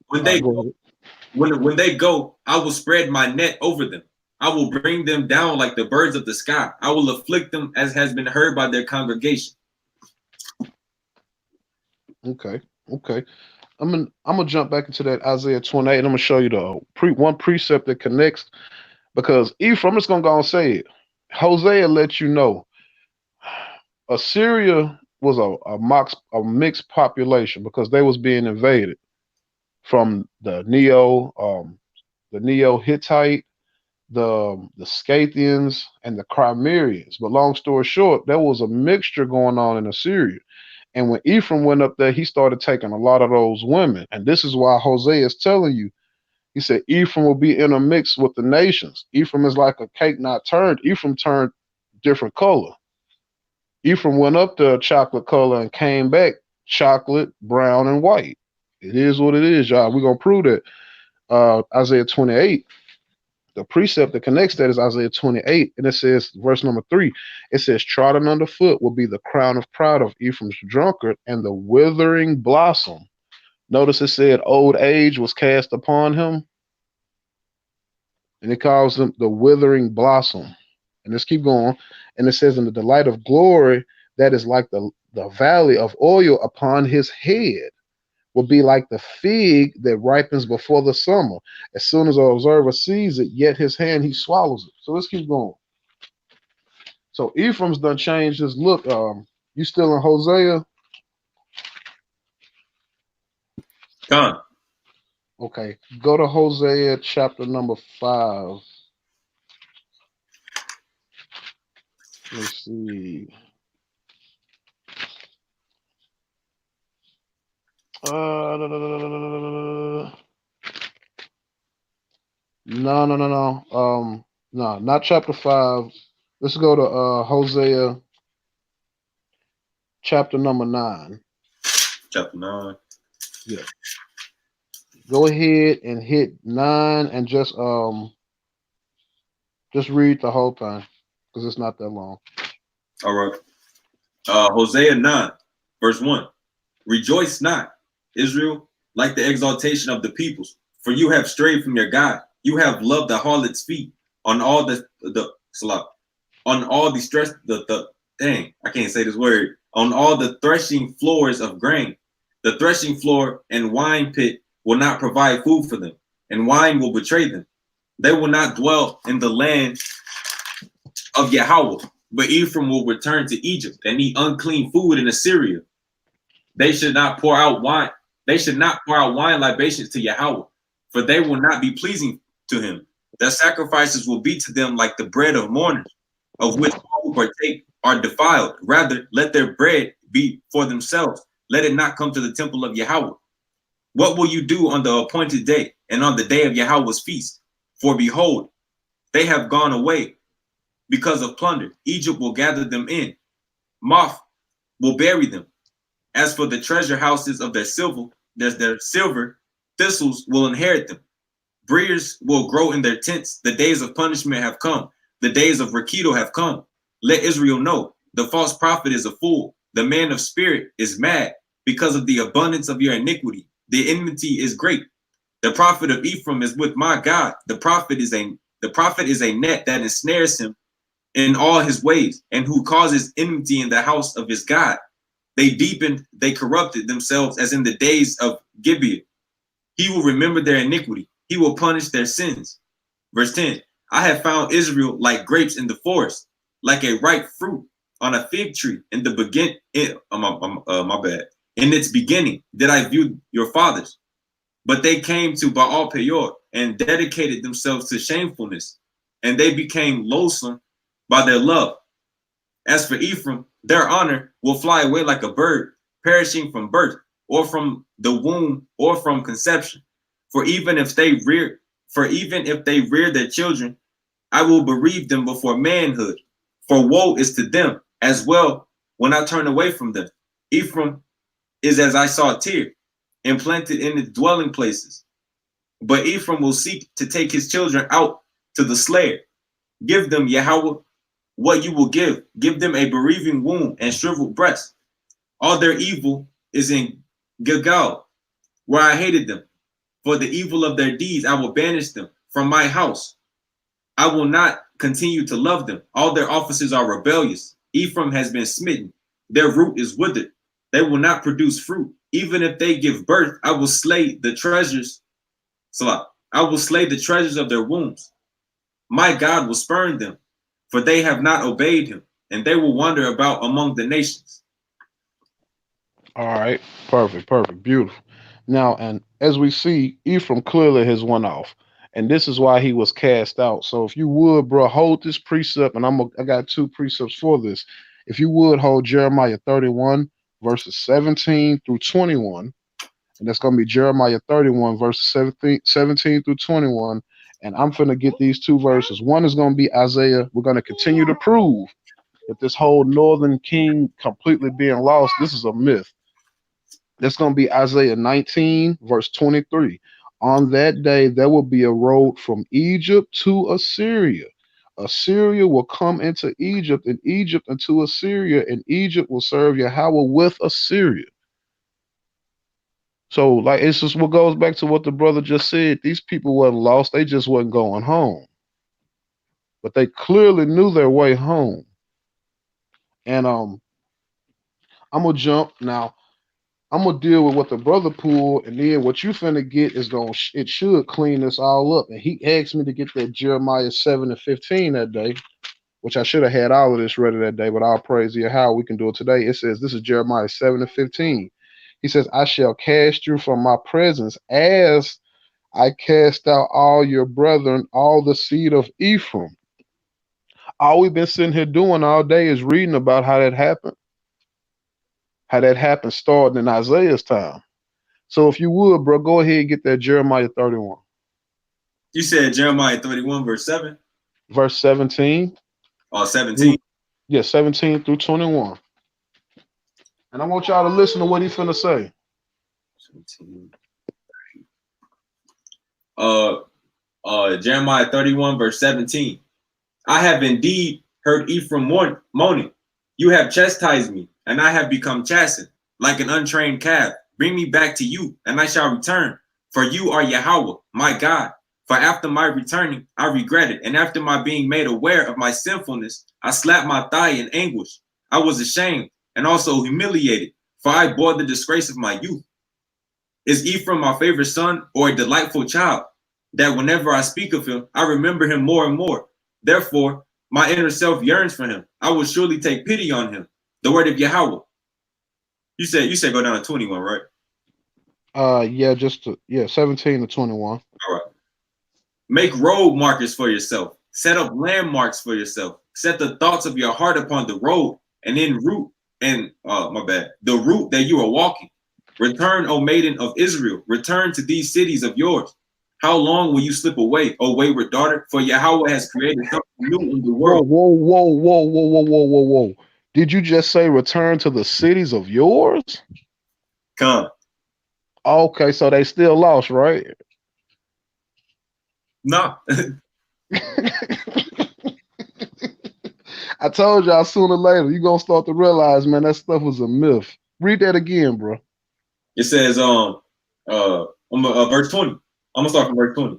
When they go, I will spread my net over them. I will bring them down like the birds of the sky. I will afflict them as has been heard by their congregation. Okay. I'm gonna jump back into that Isaiah 28, and I'm gonna show you the one precept that connects, because Ephraim, I'm just gonna go and say it. Hosea lets you know Assyria was a mixed population because they was being invaded from the Neo Hittite, the Scythians, and the Crimeans. But long story short, there was a mixture going on in Assyria. And when Ephraim went up there, he started taking a lot of those women. And this is why Hosea is telling you, he said, Ephraim will be intermixed with the nations. Ephraim is like a cake not turned. Ephraim turned different color. Ephraim went up to chocolate color and came back chocolate, brown, and white. It is what it is, y'all. We're going to prove that. Isaiah 28, the precept that connects that is Isaiah 28, and it says, verse number 3, it says, trodden underfoot will be the crown of pride of Ephraim's drunkard and the withering blossom. Notice it said old age was cast upon him, and it calls him the withering blossom. And let's keep going. And it says, in the delight of glory, that is like the valley of oil upon his head, will be like the fig that ripens before the summer. As soon as an observer sees it, yet his hand he swallows it. So let's keep going. So Ephraim's done changed his look. You still in Hosea? Come. Okay, go to Hosea chapter number 5. Let's see. No, no. No, not chapter 5. Let's go to Hosea chapter number 9. Chapter 9. Yeah. Go ahead and hit 9 and just read the whole thing because it's not that long. All right. Hosea 9, verse 1. Rejoice not, Israel, like the exaltation of the peoples, for you have strayed from your God. You have loved the harlot's feet on all the slop, on all the stress the dang, I can't say this word, on all the threshing floors of grain. The threshing floor and wine pit will not provide food for them, and wine will betray them. They will not dwell in the land of Yahweh, but Ephraim will return to Egypt and eat unclean food in Assyria. They should not pour out wine. They should not pour out wine libations to Yahweh, for they will not be pleasing to him. Their sacrifices will be to them like the bread of mourners, of which all who partake are defiled. Rather, let their bread be for themselves. Let it not come to the temple of Yahweh. What will you do on the appointed day and on the day of Yahweh's feast? For behold, they have gone away because of plunder. Egypt will gather them in. Moth will bury them. As for the treasure houses of their silver, thistles will inherit them. Briars will grow in their tents. The days of punishment have come. The days of Rakido have come. Let Israel know the false prophet is a fool. The man of spirit is mad because of the abundance of your iniquity. The enmity is great. The prophet of Ephraim is with my God. The prophet is a net that ensnares him in all his ways, and who causes enmity in the house of his God. They corrupted themselves as in the days of Gibeah. He will remember their iniquity. He will punish their sins. Verse 10, I have found Israel like grapes in the forest, like a ripe fruit on a fig tree in the my bad. In its beginning did I view your fathers, but they came to Baal Peor and dedicated themselves to shamefulness, and they became loathsome by their love. As for Ephraim, their honor will fly away like a bird, perishing from birth, or from the womb, or from conception. For even if they rear their children, I will bereave them before manhood. For woe is to them as well when I turn away from them. Ephraim is as I saw Tyre, implanted in its dwelling places. But Ephraim will seek to take his children out to the slayer. Give them, Yahweh, what you will give. Give them a bereaving womb and shriveled breast. All their evil is in Gilgal, where I hated them. For the evil of their deeds, I will banish them from my house. I will not continue to love them. All their offices are rebellious. Ephraim has been smitten. Their root is withered. They will not produce fruit. Even if they give birth, I will slay the treasures. I will slay the treasures of their wombs. My God will spurn them, for they have not obeyed him, and they will wander about among the nations. All right. Perfect. Beautiful. Now, and as we see, Ephraim clearly has went off. And this is why he was cast out. So if you would, bro, hold this precept, and I got two precepts for this. If you would hold Jeremiah 31, verses 17 through 21, and that's going to be Jeremiah 31, verses 17 through 21. And I'm going to get these two verses. One is going to be Isaiah. We're going to continue to prove that this whole northern king completely being lost, this is a myth. That's going to be Isaiah 19, verse 23. On that day, there will be a road from Egypt to Assyria. Assyria will come into Egypt, and Egypt into Assyria, and Egypt will serve Yahweh with Assyria. So, like, it's just what goes back to what the brother just said. These people wasn't lost, they just wasn't going home. But they clearly knew their way home. And I'm gonna jump now. I'm gonna deal with what the brother pulled, and then what you finna get is it should clean this all up. And he asked me to get that Jeremiah 7 and 15 that day, which I should have had all of this ready that day, but I'll praise you how we can do it today. It says this is Jeremiah 7 and 15. He says, I shall cast you from my presence as I cast out all your brethren, all the seed of Ephraim. All we've been sitting here doing all day is reading about how that happened. How that happened starting in Isaiah's time. So if you would, bro, go ahead and get that Jeremiah 31, You said Jeremiah 31, verse 7 verse 17. or 17. through- Yeah, 17 through 21. And I want y'all to listen to what he finna say. 17. Jeremiah 31, verse 17. I have indeed heard Ephraim moaning. You have chastised me, and I have become chastened, like an untrained calf. Bring me back to you, and I shall return. For you are Yahweh, my God. For after my returning, I regret it, and after my being made aware of my sinfulness, I slapped my thigh in anguish. I was ashamed and also humiliated, for I bore the disgrace of my youth. Is Ephraim my favorite son or a delightful child, that whenever I speak of him, I remember him more and more? Therefore, my inner self yearns for him. I will surely take pity on him. The word of Yahweh. You said go down to 21, right? Yeah, 17 to 21. All right. Make road markers for yourself. Set up landmarks for yourself. Set the thoughts of your heart upon the road and the route that you are walking. Return, O maiden of Israel. Return to these cities of yours. How long will you slip away, O wayward daughter? For Yahweh has created something new in the Whoa, world. whoa, whoa, whoa, whoa, whoa, whoa, whoa, whoa. Did you just say return to the cities of yours? Come. Okay, so they still lost, right? No. I told y'all sooner or later you're gonna start to realize, man, that stuff was a myth. Read that again, bro. It says, verse 20. I'm gonna start from verse 20.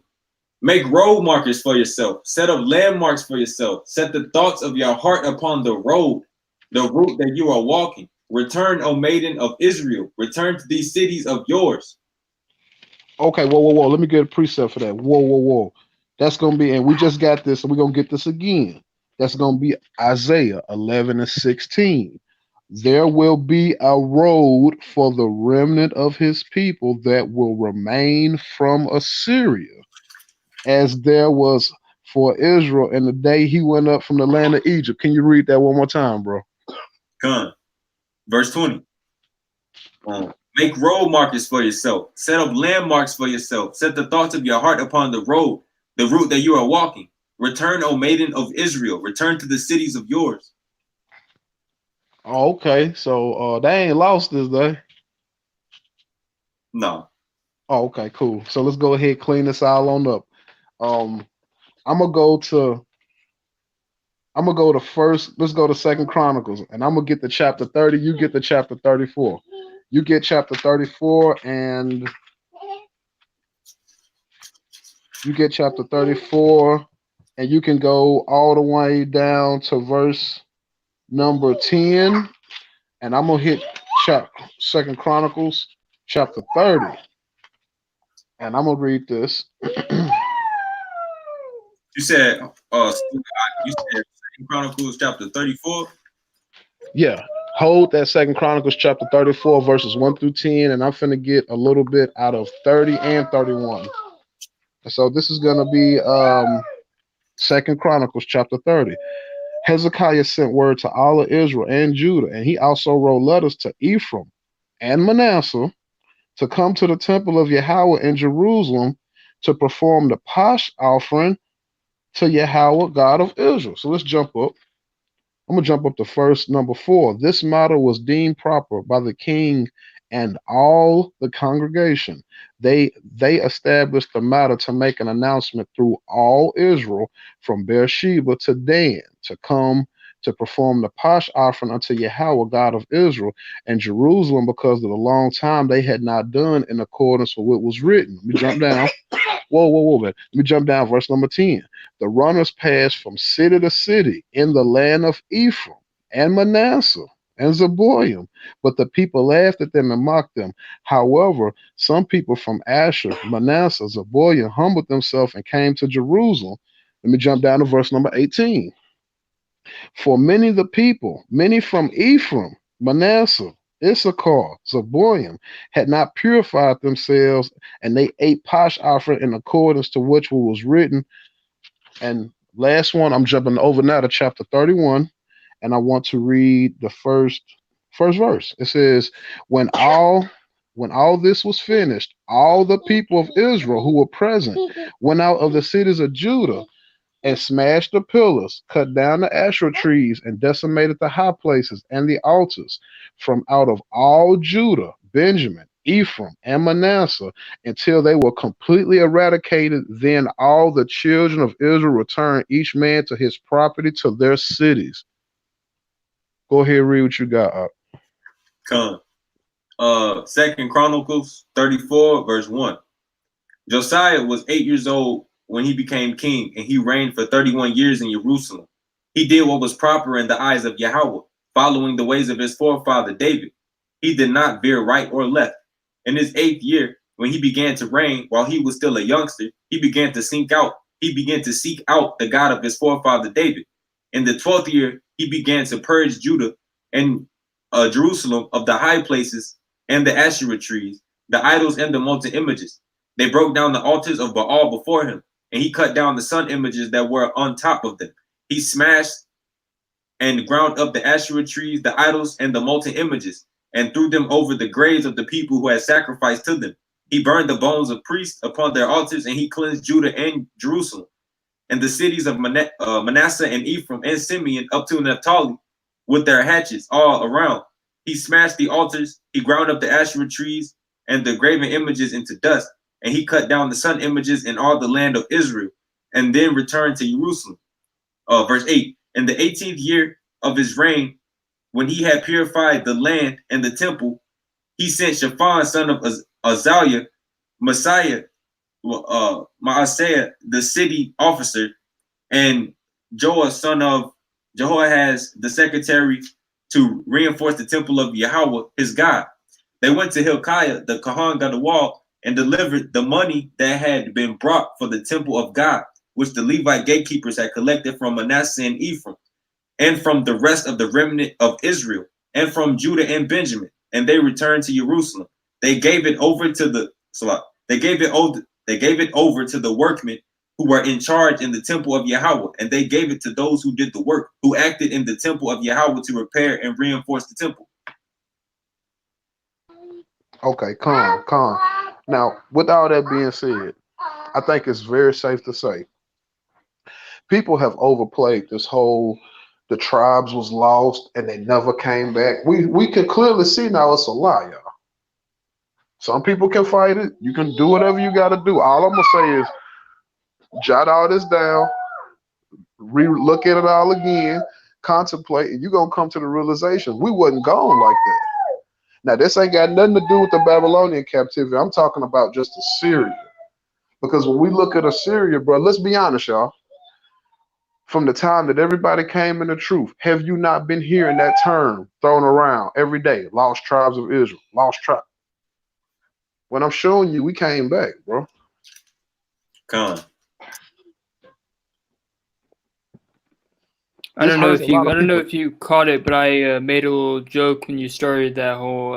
Make road markers for yourself. Set up landmarks for yourself. Set the thoughts of your heart upon the road, the route that you are walking. Return, O maiden of Israel. Return to these cities of yours. Okay, whoa, whoa, whoa. Let me get a precept for that. Whoa, whoa, whoa. That's gonna be, and we just got this, and we're gonna get this again. That's gonna be Isaiah 11 and 16. There will be a road for the remnant of his people that will remain from Assyria, as there was for Israel in the day he went up from the land of Egypt. Can you read that one more time, bro? Come. Verse 20. Make road markers for yourself. Set up landmarks for yourself. Set the thoughts of your heart upon the road, the route that you are walking. Return, O maiden of Israel. Return to the cities of yours. Oh, okay, so they ain't lost this day. No. Oh, okay, cool. So let's go ahead and clean this all on up. Um, I'm gonna go to first. Let's go to Second Chronicles, and I'm gonna get the chapter 30. You get the chapter 34. You get chapter 34, and you get chapter 34, and you can go all the way down to verse number 10, and I'm gonna hit Second Chronicles chapter 30, and I'm gonna read this. You said, you said 2 Chronicles chapter 34. Yeah, hold that Second Chronicles chapter 34, verses 1 through 10, and I'm finna get a little bit out of 30 and 31. So this is gonna be Second Chronicles chapter 30. Hezekiah sent word to all of Israel and Judah, and he also wrote letters to Ephraim and Manasseh to come to the temple of Yahweh in Jerusalem to perform the Pasch offering to Yahweh, God of Israel. So let's jump up. I'm gonna jump up to first number 4. This matter was deemed proper by the king and all the congregation. They established the matter to make an announcement through all Israel from Beersheba to Dan to come to perform the Pasch offering unto Yahweh, God of Israel, and Jerusalem, because of the long time they had not done in accordance with what was written. Let me jump down. Whoa, man. Let me jump down, verse number 10. The runners passed from city to city in the land of Ephraim and Manasseh and Zeboiim, but the people laughed at them and mocked them. However, some people from Asher, Manasseh, Zeboiim humbled themselves and came to Jerusalem. Let me jump down to verse number 18. For many of the people, many from Ephraim, Manasseh, Issachar, Zeboiim, had not purified themselves, and they ate Pasch offering in accordance to which was written. And last one, I'm jumping over now to chapter 31, and I want to read the first verse. It says, when all When all this was finished, all the people of Israel who were present went out of the cities of Judah and smashed the pillars, cut down the Asherah trees, and decimated the high places and the altars from out of all Judah, Benjamin, Ephraim, and Manasseh until they were completely eradicated. Then all the children of Israel returned, each man to his property, to their cities. Go ahead, read what you got. Come. 2 Chronicles 34, verse 1. Josiah was 8 years old when he became king, and he reigned for 31 years in Jerusalem. He did what was proper in the eyes of Yahweh, following the ways of his forefather David. He did not veer right or left. In his 8th year, when he began to reign, while he was still a youngster, he began to seek out the God of his forefather David. In the 12th year, he began to purge Judah and Jerusalem of the high places and the Asherah trees, the idols and the molten images. They broke down the altars of Baal before him, and he cut down the sun images that were on top of them. He smashed and ground up the Asherah trees, the idols, and the molten images, and threw them over the graves of the people who had sacrificed to them. He burned the bones of priests upon their altars, and he cleansed Judah and Jerusalem, and the cities of Manasseh and Ephraim and Simeon up to Naphtali with their hatchets all around. He smashed the altars, he ground up the Asherah trees and the graven images into dust, and he cut down the sun images in all the land of Israel, and then returned to Jerusalem. Verse 8, in the 18th year of his reign, when he had purified the land and the temple, he sent Shaphan, son of Azaliah, Maaseiah, the city officer, and Joah, son of Jehoahaz, the secretary, to reinforce the temple of Yahweh, his God. They went to Hilkiah, the Kohen Gadol, and delivered the money that had been brought for the temple of God, which the Levite gatekeepers had collected from Manasseh and Ephraim, and from the rest of the remnant of Israel, and from Judah and Benjamin. And they returned to Jerusalem. They gave it over to the workmen who were in charge in the temple of Yahweh, and they gave it to those who did the work, who acted in the temple of Yahweh to repair and reinforce the temple. Okay, calm. Now, with all that being said, I think it's very safe to say people have overplayed this whole the tribes was lost and they never came back. We can clearly see now it's a lie, y'all. Some people can fight it. You can do whatever you got to do. All I'm gonna say is jot all this down, look at it all again, contemplate, and you're gonna come to the realization we wasn't gone like that. Now, this ain't got nothing to do with the Babylonian captivity. I'm talking about just Assyria. Because when we look at Assyria, bro, let's be honest, y'all. From the time that everybody came in the truth, have you not been hearing that term thrown around every day? Lost tribes of Israel, lost tribe. When I'm showing you, we came back, bro. Come. I don't know if you caught it, but I made a little joke when you started that whole,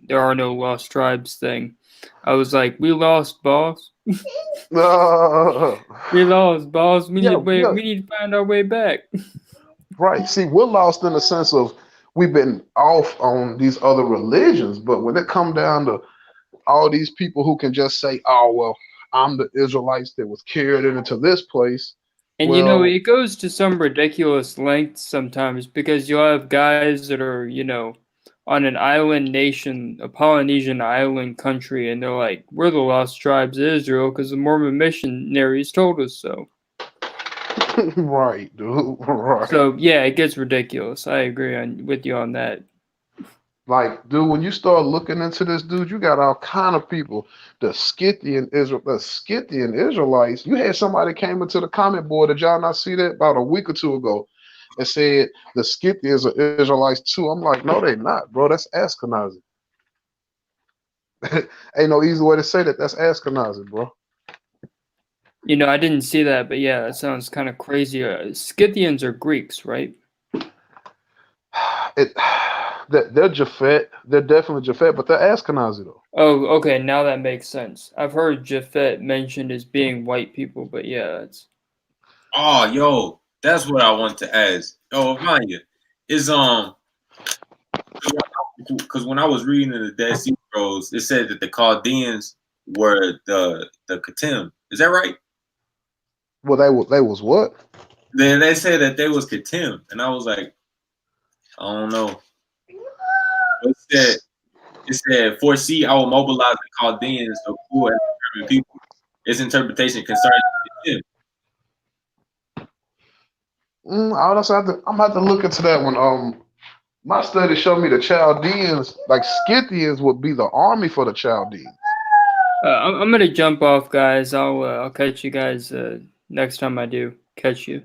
there are no lost tribes thing. I was like, we lost, boss. We lost, boss. We need to find our way back. Right. See, we're lost in the sense of we've been off on these other religions, but when it come down to all these people who can just say, "Oh well, I'm the Israelites that was carried into this place." And it goes to some ridiculous lengths sometimes because you'll have guys that are, on an island nation, a Polynesian island country, and they're like, we're the lost tribes of Israel because the Mormon missionaries told us so. Right, dude. Right. So, yeah, it gets ridiculous. I agree with you on that. Like, dude, when you start looking into this, dude, you got all kind of people. The Scythian Israelites. You had somebody came into the comment board. Did y'all not see that about a week or two ago? And said the Scythians are Israelites too. I'm like, no, they're not, bro. That's Ashkenazi. Ain't no easy way to say that. That's Ashkenazi, bro. I didn't see that, but yeah, that sounds kind of crazy. Scythians are Greeks, right? They're Japhet. They're definitely Japhet, but they're Ashkenazi though. Oh, okay. Now that makes sense. I've heard Japhet mentioned as being white people, but yeah, it's. Oh, yo, that's what I want to ask. Oh, Vanya, is because when I was reading in the Dead Sea Rose, it said that the Chaldeans were the Katim. Is that right? Well, they was what? Then they said that they was Katim, and I was like, I don't know. It said, foresee I will mobilize the Chaldeans, the poor and determined people. Its interpretation concerns Katim. I'm about to look into that one. My study showed me the Chaldeans, like Scythians, would be the army for the Chaldeans. I'm gonna jump off, guys. I'll catch you guys next time I do catch you.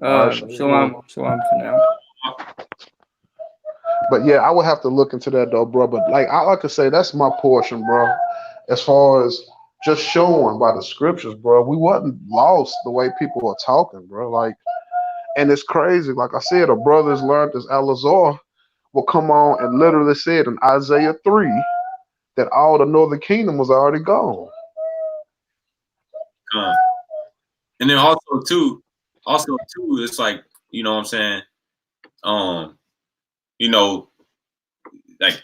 All right, Shalom for now. But yeah, I would have to look into that though, bro. But like I like to say, that's my portion, bro. As far as just showing by the scriptures, bro, we wasn't lost the way people are talking, bro. Like, and it's crazy. Like I said, the brothers learned this. Elazar will come on and literally said in Isaiah 3 that all the northern kingdom was already gone. And then also too, it's like, you know what I'm saying? You know, like,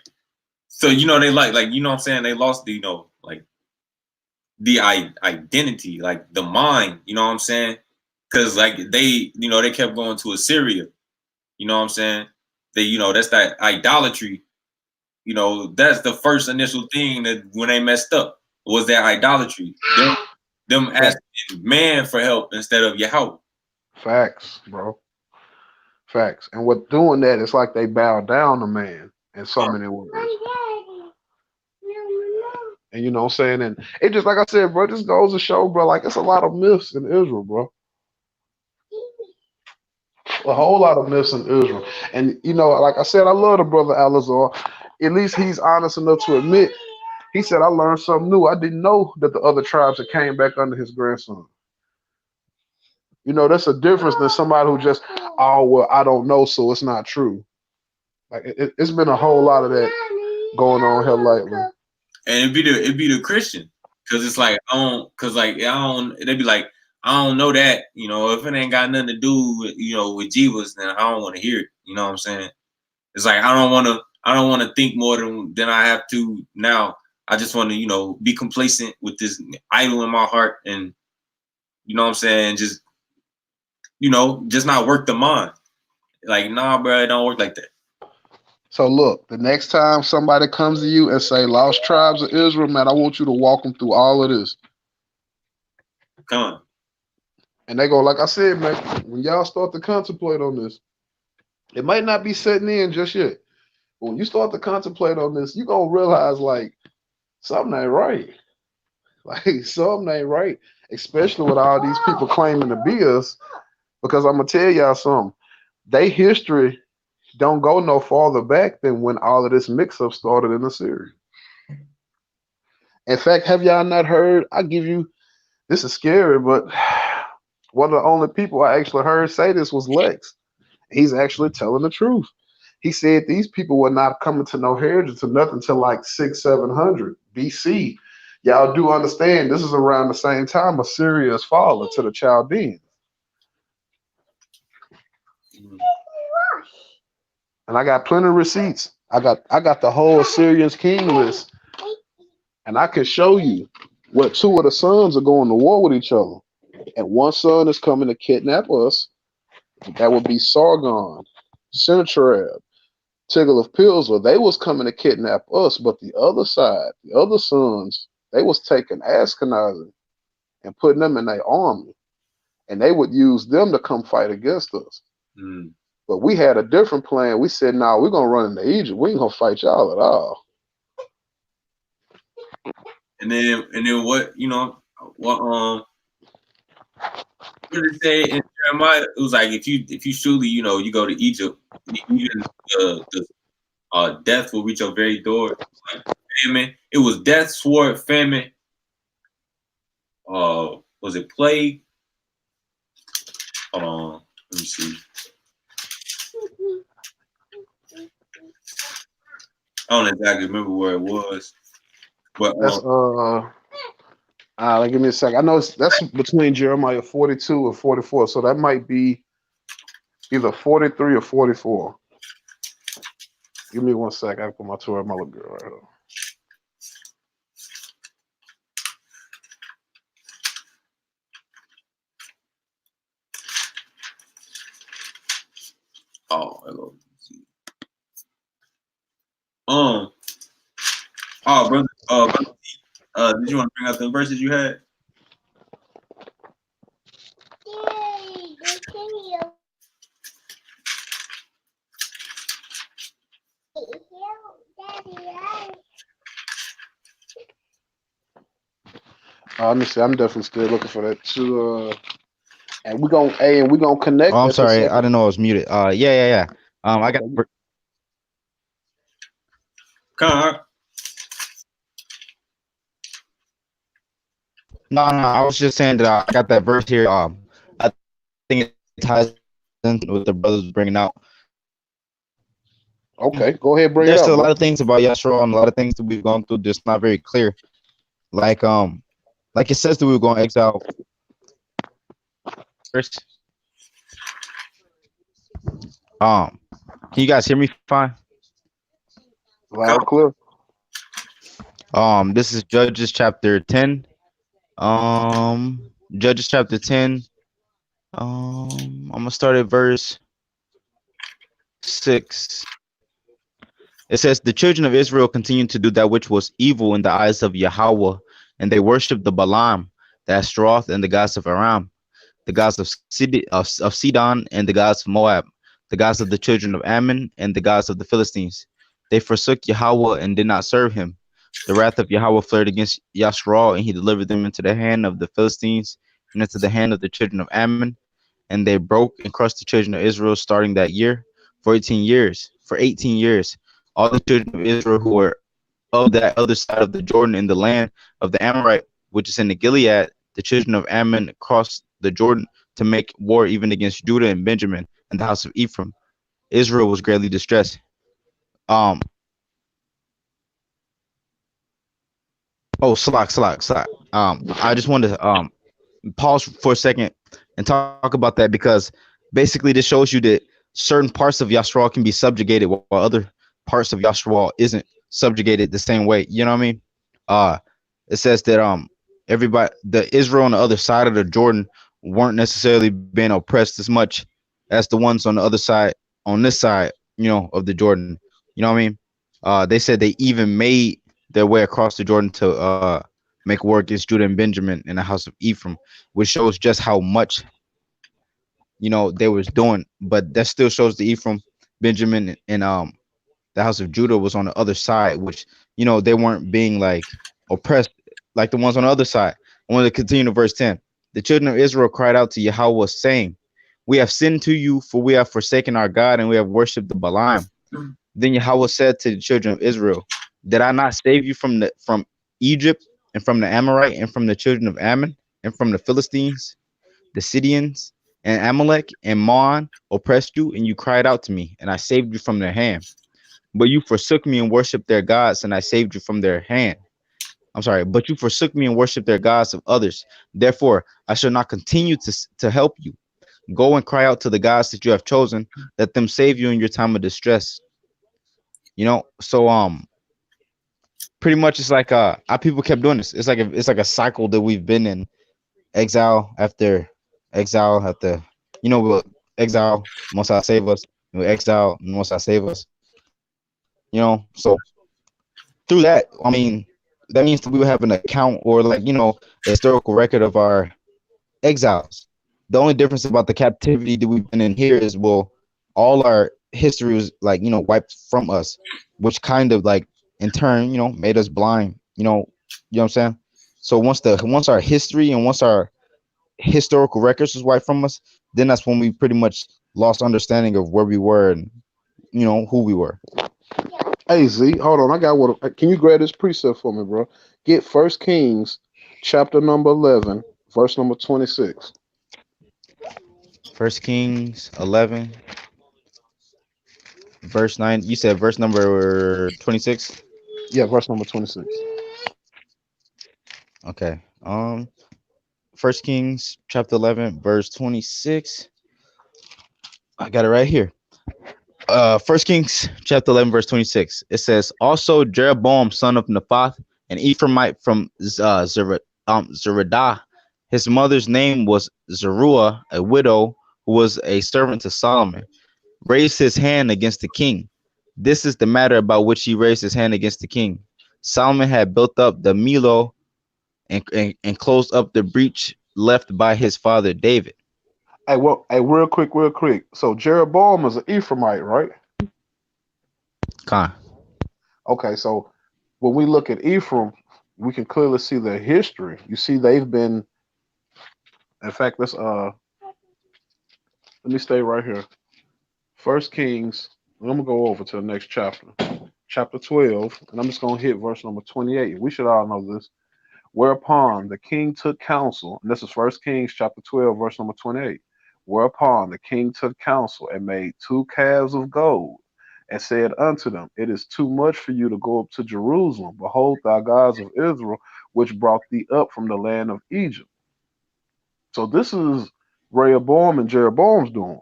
so, you know, they like, you know what I'm saying? They lost the, you know, like the identity, like the mind, you know what I'm saying? Cause like they, you know, they kept going to Assyria, you know what I'm saying? They, you know, that's that idolatry. You know, that's the first initial thing that when they messed up was that idolatry. Them asking man for help instead of Yahweh. Facts, bro. Facts. And with doing that, it's like they bow down to man in so many words. And you know what I'm saying? And it just like I said, bro, this goes to show, bro, like it's a lot of myths in Israel, bro. A whole lot of myths in Israel. And you know, like I said, I love the brother Alazar. At least he's honest enough to admit. He said, I learned something new. I didn't know that the other tribes that came back under his grandson. You know, that's a difference than somebody who just, oh, well, I don't know, so it's not true. Like it's been a whole lot of that going on here lately. And it'd be the Christian. Cause it's like, they be like, I don't know that, you know, if it ain't got nothing to do with, you know, with Jesus, then I don't want to hear it. You know what I'm saying? It's like, I don't want to think more than I have to now. I just want to, you know, be complacent with this idol in my heart and, you know what I'm saying? Just, you know, just not work the mind. Like, nah, bro, it don't work like that. So look, the next time somebody comes to you and say, lost tribes of Israel, man, I want you to walk them through all of this. Come on. And they go, like I said, man, when y'all start to contemplate on this, it might not be setting in just yet. But when you start to contemplate on this, you're going to realize, like, something ain't right. Like, something ain't right, especially with all these people claiming to be us. Because I'm going to tell y'all something. They history don't go no farther back than when all of this mix-up started in Assyria. In fact, have y'all not heard? I give you, this is scary, but one of the only people I actually heard say this was Lex. He's actually telling the truth. He said these people were not coming to no heritage to nothing till like 600-700 BC. Y'all do understand this is around the same time Assyria is falling to the Chaldeans. And I got plenty of receipts. I got the whole Assyrians king list. And I can show you where two of the sons are going to war with each other. And one son is coming to kidnap us. That would be Sargon, Sennacherib, Tiglath-Pileser. They was coming to kidnap us, but the other side, the other sons, they was taking Ashkenazim and putting them in their army. And they would use them to come fight against us. Mm. But we had a different plan. We said, nah, we're going to run into Egypt. We ain't going to fight y'all at all. And then what, you know, what did it say in Jeremiah? It was like, if you truly, you know, you go to Egypt, even the death will reach your very door. Like, famine. It was death, sword, famine. Was it plague? Hold on, let me see. I don't exactly remember where it was, but that's give me a second. I know that's between Jeremiah 42 and 44, so that might be either 43 or 44. Give me 1 second. I put my Torah, my little girl right here. Oh, hello. Um. Oh, brother. Brother. Did you want to bring out the verses you had? Let me see. I'm definitely still looking for that too. And we gonna Oh, connect I'm at the sorry. I second. didn't know I was muted. Yeah. I got. Okay. Come on. No, I was just saying that I got that verse here. I think it ties into what the brothers were bringing out. Okay. Go ahead. Bring There's it still out, a lot bro. of things about Yashua and a lot of things that we've gone through that's not very clear. Like like it says that we were going to exile first. Can you guys hear me fine? Loud, clear. This is Judges chapter 10. Judges chapter 10. I'm gonna start at verse 6. It says, the children of Israel continued to do that which was evil in the eyes of Yahweh, and they worshipped the Balaam, the Ashtaroth, and the gods of Aram, the gods of Sidon, and the gods of Moab, the gods of the children of Ammon, and the gods of the Philistines. They forsook Yahweh and did not serve him. The wrath of Yahweh flared against Yashral, and he delivered them into the hand of the Philistines and into the hand of the children of Ammon. And they broke and crushed the children of Israel starting that year for 18 years. For 18 years, all the children of Israel who were of that other side of the Jordan in the land of the Amorite, which is in the Gilead, the children of Ammon crossed the Jordan to make war even against Judah and Benjamin and the house of Ephraim. Israel was greatly distressed. Um. Oh, Slack. I just wanted to pause for a second and talk about that because basically this shows you that certain parts of Yashral can be subjugated while other parts of Yashral isn't subjugated the same way. You know what I mean? Uh, it says that everybody, the Israel on the other side of the Jordan weren't necessarily being oppressed as much as the ones on the other side, on this side, of the Jordan. You know what I mean? They said they even made their way across the Jordan to make war against Judah and Benjamin in the house of Ephraim, which shows just how much they was doing. But that still shows the Ephraim, Benjamin, and the house of Judah was on the other side, which they weren't being like oppressed like the ones on the other side. I want to continue to verse 10. The children of Israel cried out to Yahweh, saying, we have sinned to you, for we have forsaken our God, and we have worshipped the Balaam. Then Yahweh said to the children of Israel, did I not save you from Egypt, and from the Amorite, and from the children of Ammon, and from the Philistines, the Sidonians, and Amalek, and Maon oppressed you, and you cried out to me, and I saved you from their hand. But you forsook me and worshipped their gods, and I saved you from their hand. I'm sorry, but you forsook me and worshipped their gods of others. Therefore, I shall not continue to help you. Go and cry out to the gods that you have chosen, let them save you in your time of distress. So pretty much it's like our people kept doing this. It's like a cycle that we've been in, exile after exile after, we'll exile, most I save us, we'll exile, most I save us. So through that, I mean, that means that we will have an account or like, a historical record of our exiles. The only difference about the captivity that we've been in here is, well, all our history was like, wiped from us, which kind of like in turn, made us blind, what I'm saying? So once our history and once our historical records was wiped from us, then that's when we pretty much lost understanding of where we were and who we were. Hey Z, hold on. I got what. Can you grab this precept for me, bro? Get First Kings, chapter number 11, verse number 26. First Kings 11, verse 9. You said verse number 26. Yeah, verse number 26. Okay. First Kings chapter 11, verse 26. I got it right here. First Kings chapter 11, verse 26. It says, also Jeroboam, son of Nephath, an Ephraimite from Zeradah. His mother's name was Zeruah, a widow who was a servant to Solomon. raised his hand against the king. This is the matter about which he raised his hand against the king. Solomon had built up the Millo and closed up the breach left by his father David. Hey, well, hey, real quick. So Jeroboam is an Ephraimite, right? Khan. Okay, so when we look at Ephraim, we can clearly see their history. You see, they've been. In fact, let me stay right here. First Kings. I'm gonna go over to the next chapter, chapter 12, and I'm just gonna hit verse number 28. We should all know this. Whereupon the king took counsel, and this is First Kings chapter 12, verse number 28. Whereupon the king took counsel and made 2 calves of gold, and said unto them, It is too much for you to go up to Jerusalem. Behold, thy gods of Israel, which brought thee up from the land of Egypt. So this is Rehoboam and Jeroboam's doing.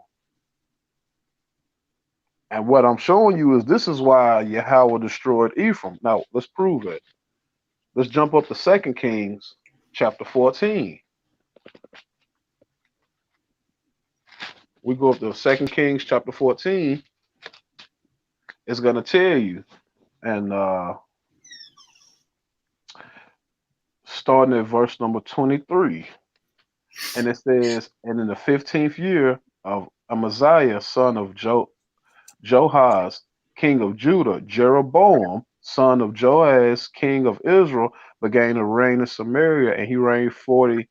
And what I'm showing you is this is why Yahweh destroyed Ephraim. Now, let's prove it. Let's jump up to 2 Kings chapter 14. We go up to 2 Kings chapter 14. It's going to tell you. And starting at verse number 23. And it says, And in the 15th year of Amaziah, son of Joahaz, king of Judah, Jeroboam, son of Joash, king of Israel, began to reign in Samaria, and he reigned 40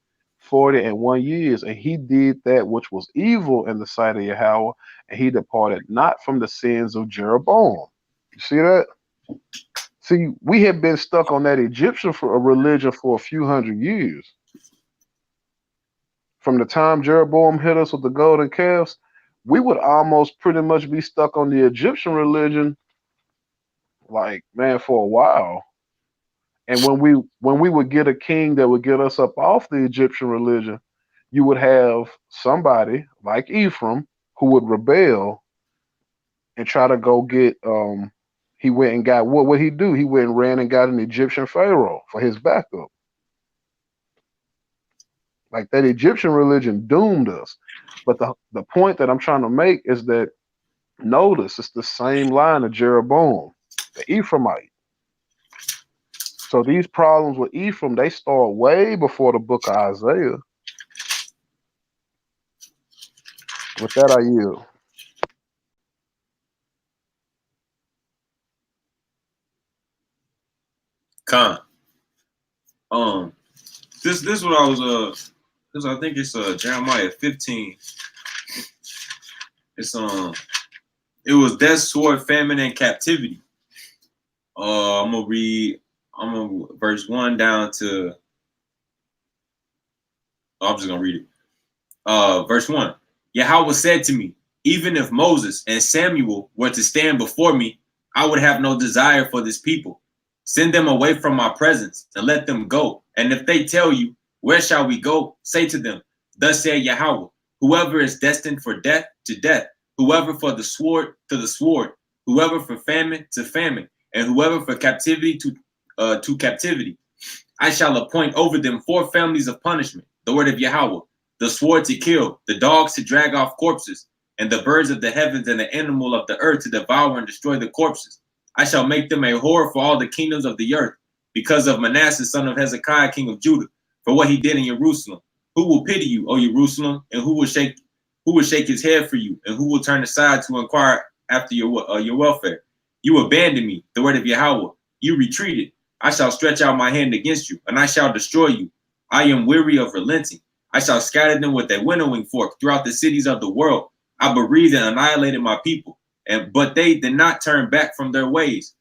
and 1 years, and he did that which was evil in the sight of Yahweh, and he departed not from the sins of Jeroboam. You see that? See, we have been stuck on that Egyptian for a religion for a few hundred years. From the time Jeroboam hit us with the golden calves, we would almost pretty much be stuck on the Egyptian religion, like, man, for a while. And when we would get a king that would get us up off the Egyptian religion, you would have somebody like Ephraim who would rebel and try to go get he went and got what would he do? He went and ran and got an Egyptian pharaoh for his backup. Like that Egyptian religion doomed us. But the point that I'm trying to make is that notice it's the same line of Jeroboam, the Ephraimite. So these problems with Ephraim, they start way before the book of Isaiah. With that, I yield. Khan. This what I was this I think it's Jeremiah 15. It's it was death, sword, famine, and captivity. I'm gonna read verse 1 down to I'm just gonna read it. Verse 1. Yahweh said to me, even if Moses and Samuel were to stand before me, I would have no desire for this people. Send them away from my presence and let them go. And if they tell you, where shall we go? Say to them, thus said Yahweh, whoever is destined for death to death, whoever for the sword to the sword, whoever for famine to famine, and whoever for captivity to captivity. I shall appoint over them 4 families of punishment, the word of Yahweh, the sword to kill, the dogs to drag off corpses, and the birds of the heavens and the animal of the earth to devour and destroy the corpses. I shall make them a horror for all the kingdoms of the earth, because of Manasseh, son of Hezekiah, king of Judah, for what he did in Jerusalem. Who will pity you, O Jerusalem, and who will shake his head for you, and who will turn aside to inquire after your welfare? You abandoned me, the word of Yahweh. You retreated. I shall stretch out my hand against you, and I shall destroy you. I am weary of relenting. I shall scatter them with a winnowing fork throughout the cities of the world. I bereaved and annihilated my people, but they did not turn back from their ways.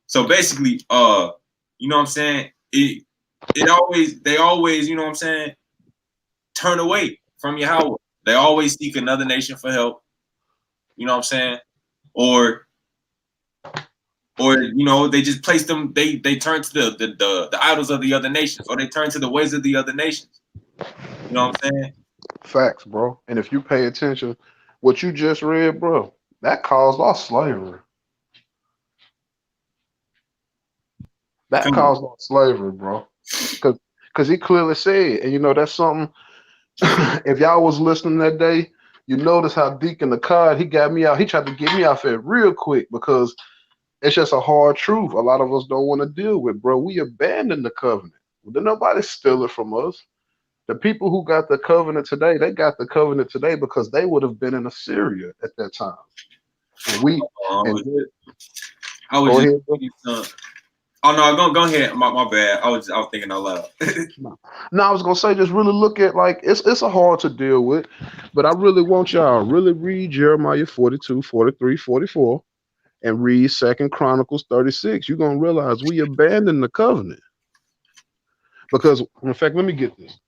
So basically, you know what I'm saying? They always, you know what I'm saying, turn away from Yahweh. They always seek another nation for help. You know what I'm saying? Or you know, they just place them, they turn to the idols of the other nations, or they turn to the ways of the other nations. You know what I'm saying? Facts, bro. And if you pay attention, what you just read, bro, that caused our slavery. That caused our slavery, bro. Because he clearly said, and you know, that's something, if y'all was listening that day, You notice how Deacon the card, he got me out. He tried to get me off it real quick because it's just a hard truth. A lot of us don't want to deal with, bro. We abandoned the covenant. Did nobody steal it from us? The people who got the covenant today, they got the covenant today because they would have been in Assyria at that time. And we and I was go just ahead, bro. oh no, go ahead. My bad. I was thinking out loud. No, I was gonna say just really look at like it's a hard to deal with, but I really want y'all really read Jeremiah 42, 43, 44, and read Second Chronicles 36. You're gonna realize we abandoned the covenant. Because in fact, let me get this.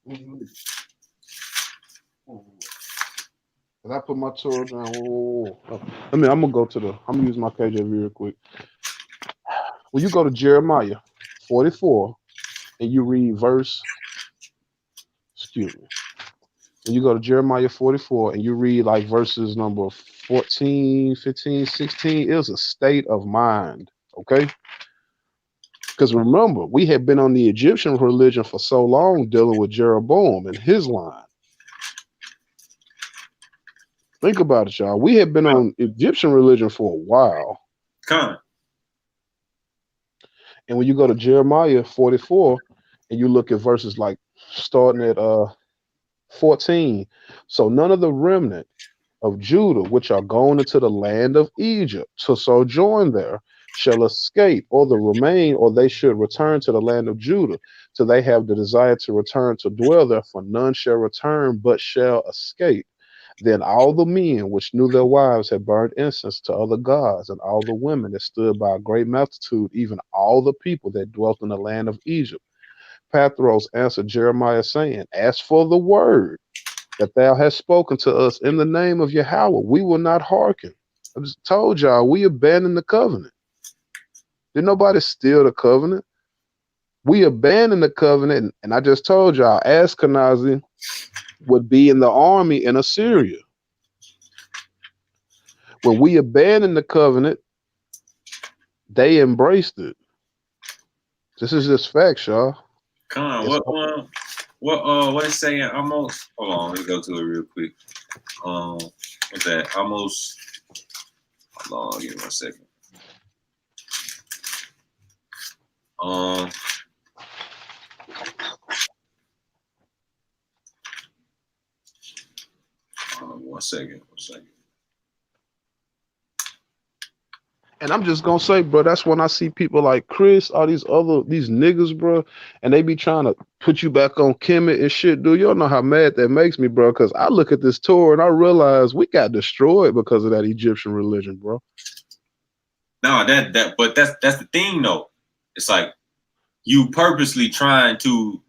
Cause I put my Torah down. I'm gonna go to I'm gonna use my KJV real quick. When you go to Jeremiah 44 and you read excuse me. When you go to Jeremiah 44 and you read like verses number 14, 15, 16, it's a state of mind. Okay. Because remember, we had been on the Egyptian religion for so long dealing with Jeroboam and his line. Think about it, y'all. We had been on Egyptian religion for a while. Come. And when you go to Jeremiah 44 and you look at verses like starting at 14, so none of the remnant of Judah, which are gone into the land of Egypt to sojourn there, shall escape, or the remain, or they should return to the land of Judah, till they have the desire to return to dwell there, for none shall return, but shall escape. Then all the men which knew their wives had burned incense to other gods, and all the women that stood by a great multitude, even all the people that dwelt in the land of Egypt. Pathros answered Jeremiah, saying, as for the word that thou hast spoken to us in the name of Yahweh, we will not hearken. I just told y'all, we abandoned the covenant. Did nobody steal the covenant? We abandoned the covenant, and I just told y'all, Ashkenazi would be in the army in Assyria. When we abandoned the covenant, they embraced it. This is just facts, y'all. Come on, what is saying? Almost. Hold on, let me go to it real quick. What's that? Almost. Hold on, give me 1 second. One second. And I'm just gonna say, bro, that's when I see people like Chris, all these niggas, bro, and they be trying to put you back on Kemet and shit, dude. You don't know how mad that makes me, bro, because I look at this tour and I realize we got destroyed because of that Egyptian religion, bro. No, but that's the thing though. It's like you purposely trying to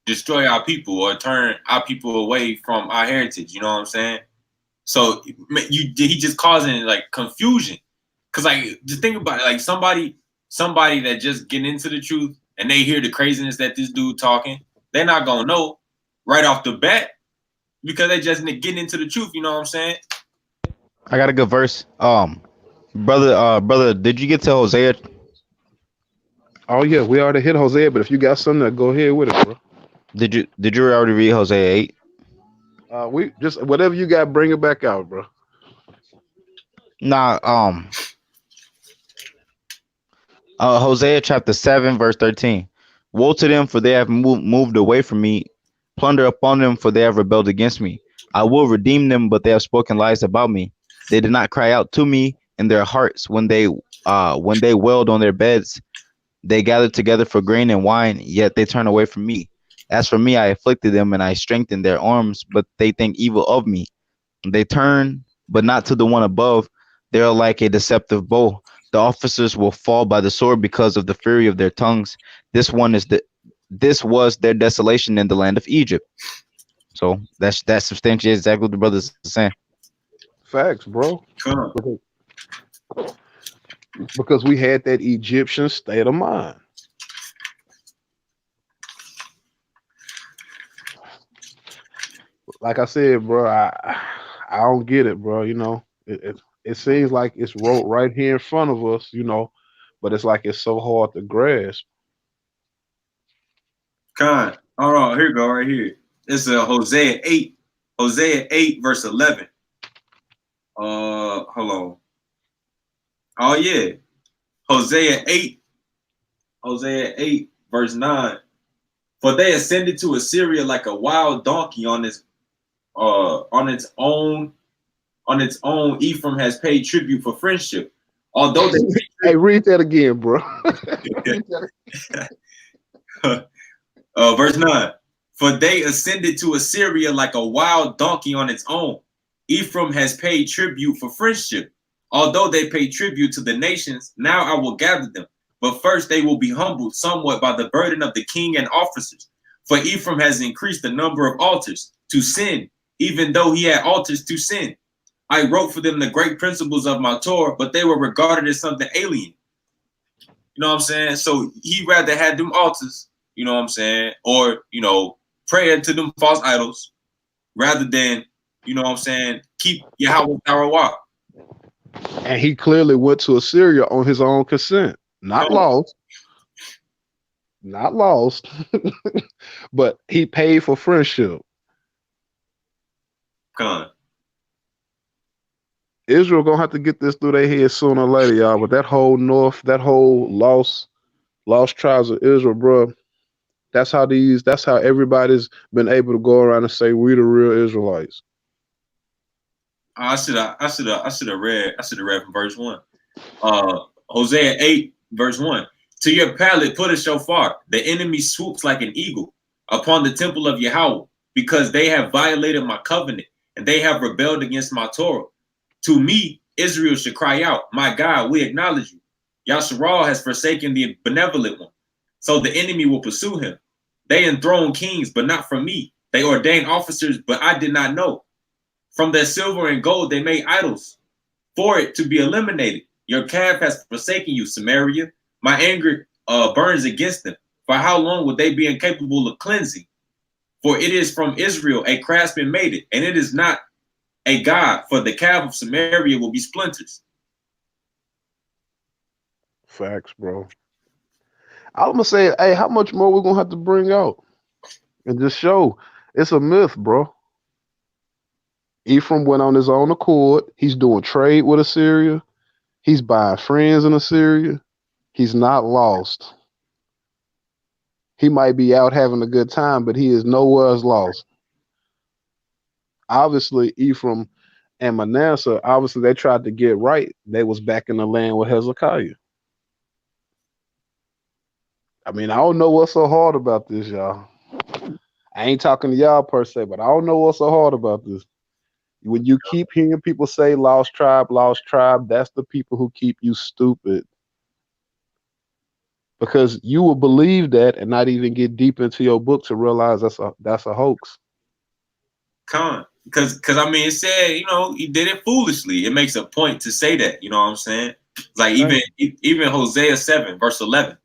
destroy our people or turn our people away from our heritage. You know what I'm saying? So he just causing like confusion. Cause like just think about it, like somebody that just get into the truth and they hear the craziness that this dude talking, they're not gonna know right off the bat because they just getting into the truth. You know what I'm saying? I got a good verse. Brother, did you get to Hosea? Oh yeah, we already hit Hosea, but if you got something, go ahead with it, bro. Did you already read Hosea 8? We just whatever you got, bring it back out, bro. Nah, Hosea chapter 7, verse 13. Woe to them, for they have moved away from me. Plunder upon them, for they have rebelled against me. I will redeem them, but they have spoken lies about me. They did not cry out to me in their hearts when they wailed on their beds. They gathered together for grain and wine, yet they turn away from me. As for me, I afflicted them and I strengthened their arms, but they think evil of me. They turn, but not to the one above. They are like a deceptive bow. The officers will fall by the sword because of the fury of their tongues. This was their desolation in the land of Egypt. So that substantiates exactly what the brothers are saying. Facts, bro. Because we had that Egyptian state of mind. Like I said, bro, I don't get it, bro. You know, it seems like it's wrote right here in front of us, you know, but it's like it's so hard to grasp. Hold on, here you go, right here. It's Hosea 8, verse 11. Hold on. Oh yeah, Hosea 8, Hosea 8, verse 9. For they ascended to Assyria like a wild donkey on its own. On its own, Ephraim has paid tribute for friendship. Although they Hey, read that again, bro. paid Read that tribute. Verse 9. For they ascended to Assyria like a wild donkey on its own. Ephraim has paid tribute for friendship. Although they pay tribute to the nations, now I will gather them. But first they will be humbled somewhat by the burden of the king and officers. For Ephraim has increased the number of altars to sin, even though he had altars to sin. I wrote for them the great principles of my Torah, but they were regarded as something alien. You know what I'm saying? So he rather had them altars, you know what I'm saying, or prayer to them false idols, rather than, you know what I'm saying, keep Yahweh Tarawah. And he clearly went to Assyria on his own consent. Not lost. Not lost. But he paid for friendship. Come on. Israel gonna have to get this through their head sooner or later, y'all. But that whole north, that whole lost tribes of Israel, bro. That's how everybody's been able to go around and say we the real Israelites. I should have read from verse 1. Hosea 8, verse 1. To your palate put a shofar. The enemy swoops like an eagle upon the temple of Yahweh, because they have violated my covenant and they have rebelled against my Torah. To me, Israel should cry out, my God, we acknowledge you. Yasharal has forsaken the benevolent one, so the enemy will pursue him. They enthrone kings, but not from me. They ordain officers, but I did not know. From their silver and gold they made idols, for it to be eliminated. Your calf has forsaken you, Samaria. My anger burns against them. For how long would they be incapable of cleansing? For it is from Israel a craftsman made it, and it is not a god, for the calf of Samaria will be splinters. Facts, bro. I'm gonna say, hey, how much more we're gonna have to bring out and just show it's a myth, bro. Ephraim went on his own accord. He's doing trade with Assyria. He's buying friends in Assyria. He's not lost. He might be out having a good time, but he is nowhere as lost. Obviously, Ephraim and Manasseh, obviously they tried to get right. They was back in the land with Hezekiah. I mean, I don't know what's so hard about this, y'all. I ain't talking to y'all per se, but I don't know what's so hard about this. When you keep hearing people say lost tribe, that's the people who keep you stupid. Because you will believe that and not even get deep into your book to realize that's a hoax. Because I mean, it said, he did it foolishly. It makes a point to say that, you know what I'm saying? Like even Hosea 7, verse 11.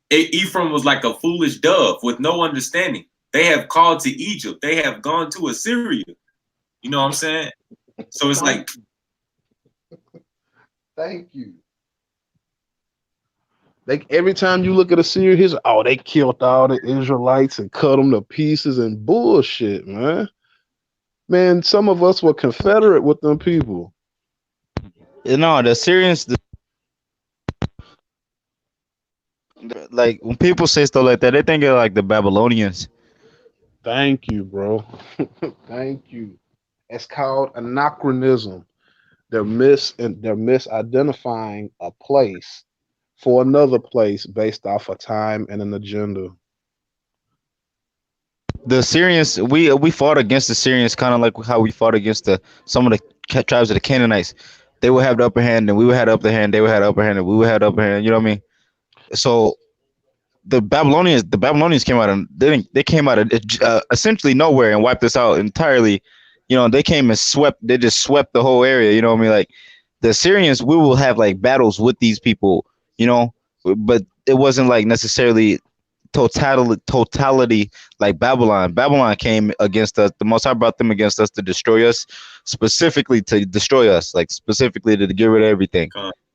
Ephraim was like a foolish dove with no understanding. They have called to Egypt. They have gone to Assyria. You know what I'm saying? So it's like, thank you. Every time you look at Assyria, they killed all the Israelites and cut them to pieces and bullshit, man. Man, some of us were Confederate with them people. No, the Syrians, like when people say stuff like that, they think of like the Babylonians. Thank you, bro. Thank you. It's called anachronism. They're misidentifying a place for another place based off a time and an agenda. The Syrians, we fought against the Syrians, kind of like how we fought against some of the tribes of the Canaanites. They would have the upper hand, and we would have the upper hand. They would have the upper hand, and we would have the upper hand. You know what I mean? So the Babylonians came out and they came out of essentially nowhere and wiped us out entirely. They came and they just swept the whole area. You know what I mean? Like the Assyrians, we will have like battles with these people. But it wasn't like necessarily totality like Babylon. Babylon came against us. The Most High brought them against us to destroy us, specifically to destroy us, like specifically to get rid of everything.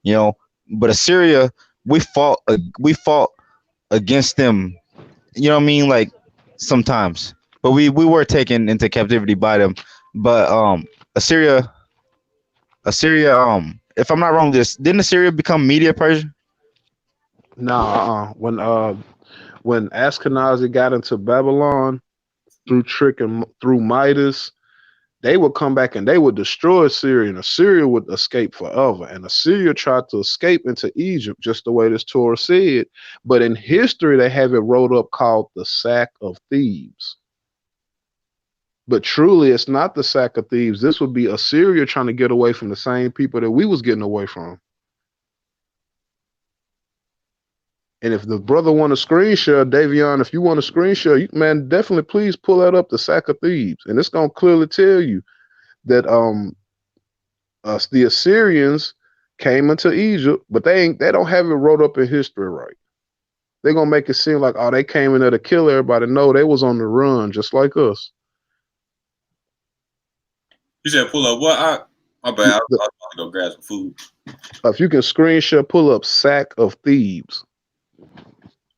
But Assyria, we fought against them. You know what I mean? Like sometimes, but we were taken into captivity by them. But Assyria Assyria. If I'm not wrong, this didn't Assyria become Media Persia? Nah, when Ashkenazi got into Babylon through trick and through Midas, they would come back and they would destroy Assyria, and Assyria would escape forever. And Assyria tried to escape into Egypt, just the way this Torah said. But in history, they have it wrote up called the Sack of Thebes. But truly, it's not the Sack of Thebes. This would be Assyria trying to get away from the same people that we was getting away from. And if the brother want a screen share, Davion, if you want a screen share, you, man, definitely please pull that up, the Sack of Thebes. And it's going to clearly tell you that the Assyrians came into Egypt, but they don't have it wrote up in history right. They're going to make it seem like, oh, they came in there to kill everybody. No, they was on the run just like us. You said pull up what? My bad. I was about to go grab some food. If you can screen share, pull up Sack of Thebes.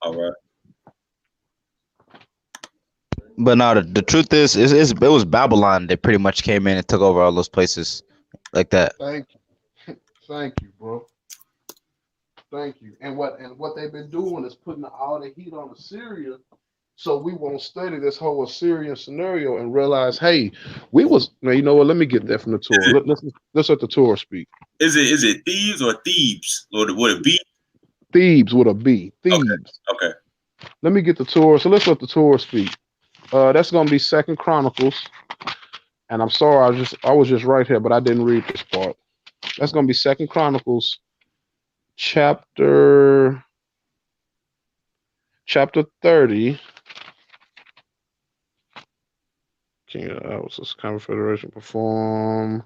All right. But no, the truth is, it was Babylon that pretty much came in and took over all those places like that. Thank you. Thank you, bro. Thank you. And what they've been doing is putting all the heat on Assyria, so we won't study this whole Assyrian scenario and realize, hey, we was now. You know what? Let me get that from the Torah. Let's let the Torah speak. Is it Thieves or Thebes? Or would it be Thebes with a B. Thebes. Okay. Let me get the Torah. So let's let the Torah speak. That's gonna be Second Chronicles. And I'm sorry, I was just right here, but I didn't read this part. That's gonna be Second Chronicles, chapter 30. King of Houses, Confederation perform.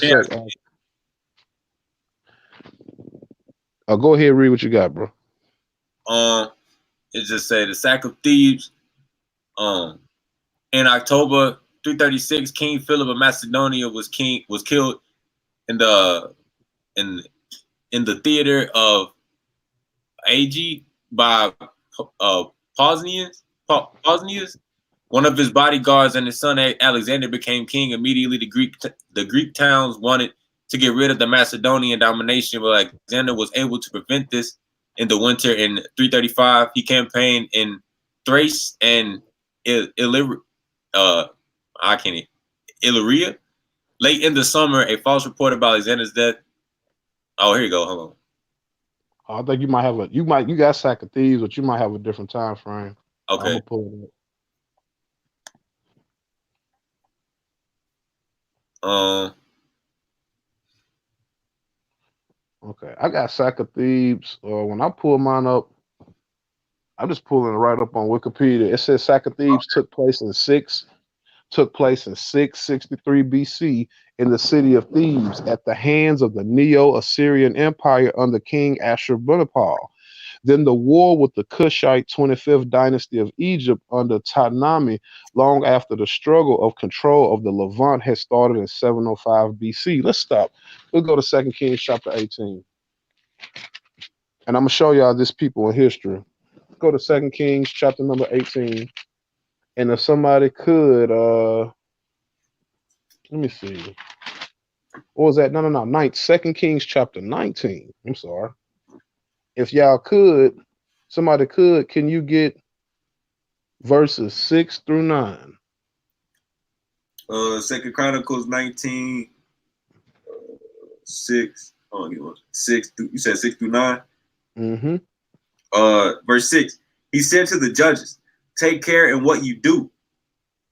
Yeah. Go ahead, read what you got, bro. It just say the Sack of Thebes. In October 336, King Philip of Macedonia was killed in the theater of Ag by Pausanias. One of his bodyguards and his son Alexander became king. Immediately, the Greek towns wanted to get rid of the Macedonian domination, but Alexander was able to prevent this. In the winter in 335, he campaigned in Thrace and Illyria. Late in the summer, a false report about Alexander's death. Oh, here you go. Hold on. I think you might have you got Sack of Thieves, but you might have a different time frame. Okay. I'm gonna pull it up. Okay, I got Sack of Thebes. When I pull mine up, I'm just pulling it right up on Wikipedia. It says Sack of Thebes took place in 663 BC in the city of Thebes at the hands of the Neo-Assyrian Empire under King Ashurbanipal. Then the war with the Kushite 25th dynasty of Egypt under Ptolemy, long after the struggle of control of the Levant had started in 705 BC. Let's stop. Let's go to 2 Kings chapter 18. And I'm going to show y'all this people in history. Go to 2 Kings chapter number 18. And if somebody could, let me see. What was that? No. 2 Kings chapter 19. I'm sorry. If y'all could, somebody could, can you get verses 6 through 9? 2 Chronicles 19, 6. Oh, you said 6 through 9? Mm-hmm. Verse 6. He said to the judges, take care in what you do,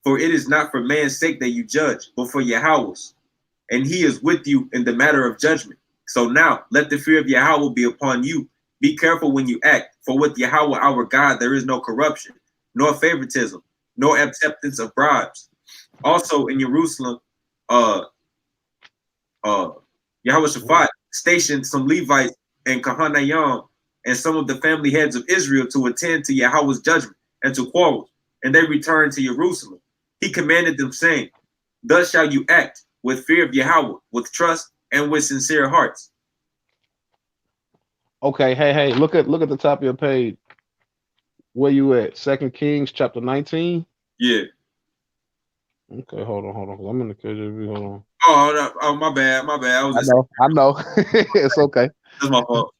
for it is not for man's sake that you judge, but for Yahweh's. And he is with you in the matter of judgment. So now let the fear of Yahweh be upon you. Be careful when you act, for with Yahweh our God there is no corruption, nor favoritism, nor acceptance of bribes. Also in Jerusalem, Yahweh Shaphat stationed some Levites and Kahanayam and some of the family heads of Israel to attend to Yahweh's judgment and to quarrels, and they returned to Jerusalem. He commanded them, saying, thus shall you act, with fear of Yahweh, with trust, and with sincere hearts. Okay, hey, look at the top of your page. Where you at? 2 Kings chapter 19? Yeah. Okay, hold on. 'Cause I'm in the KJV. Hold on. Oh, no, oh, my bad, my bad. I was I just know. I know. It's okay. that's my fault.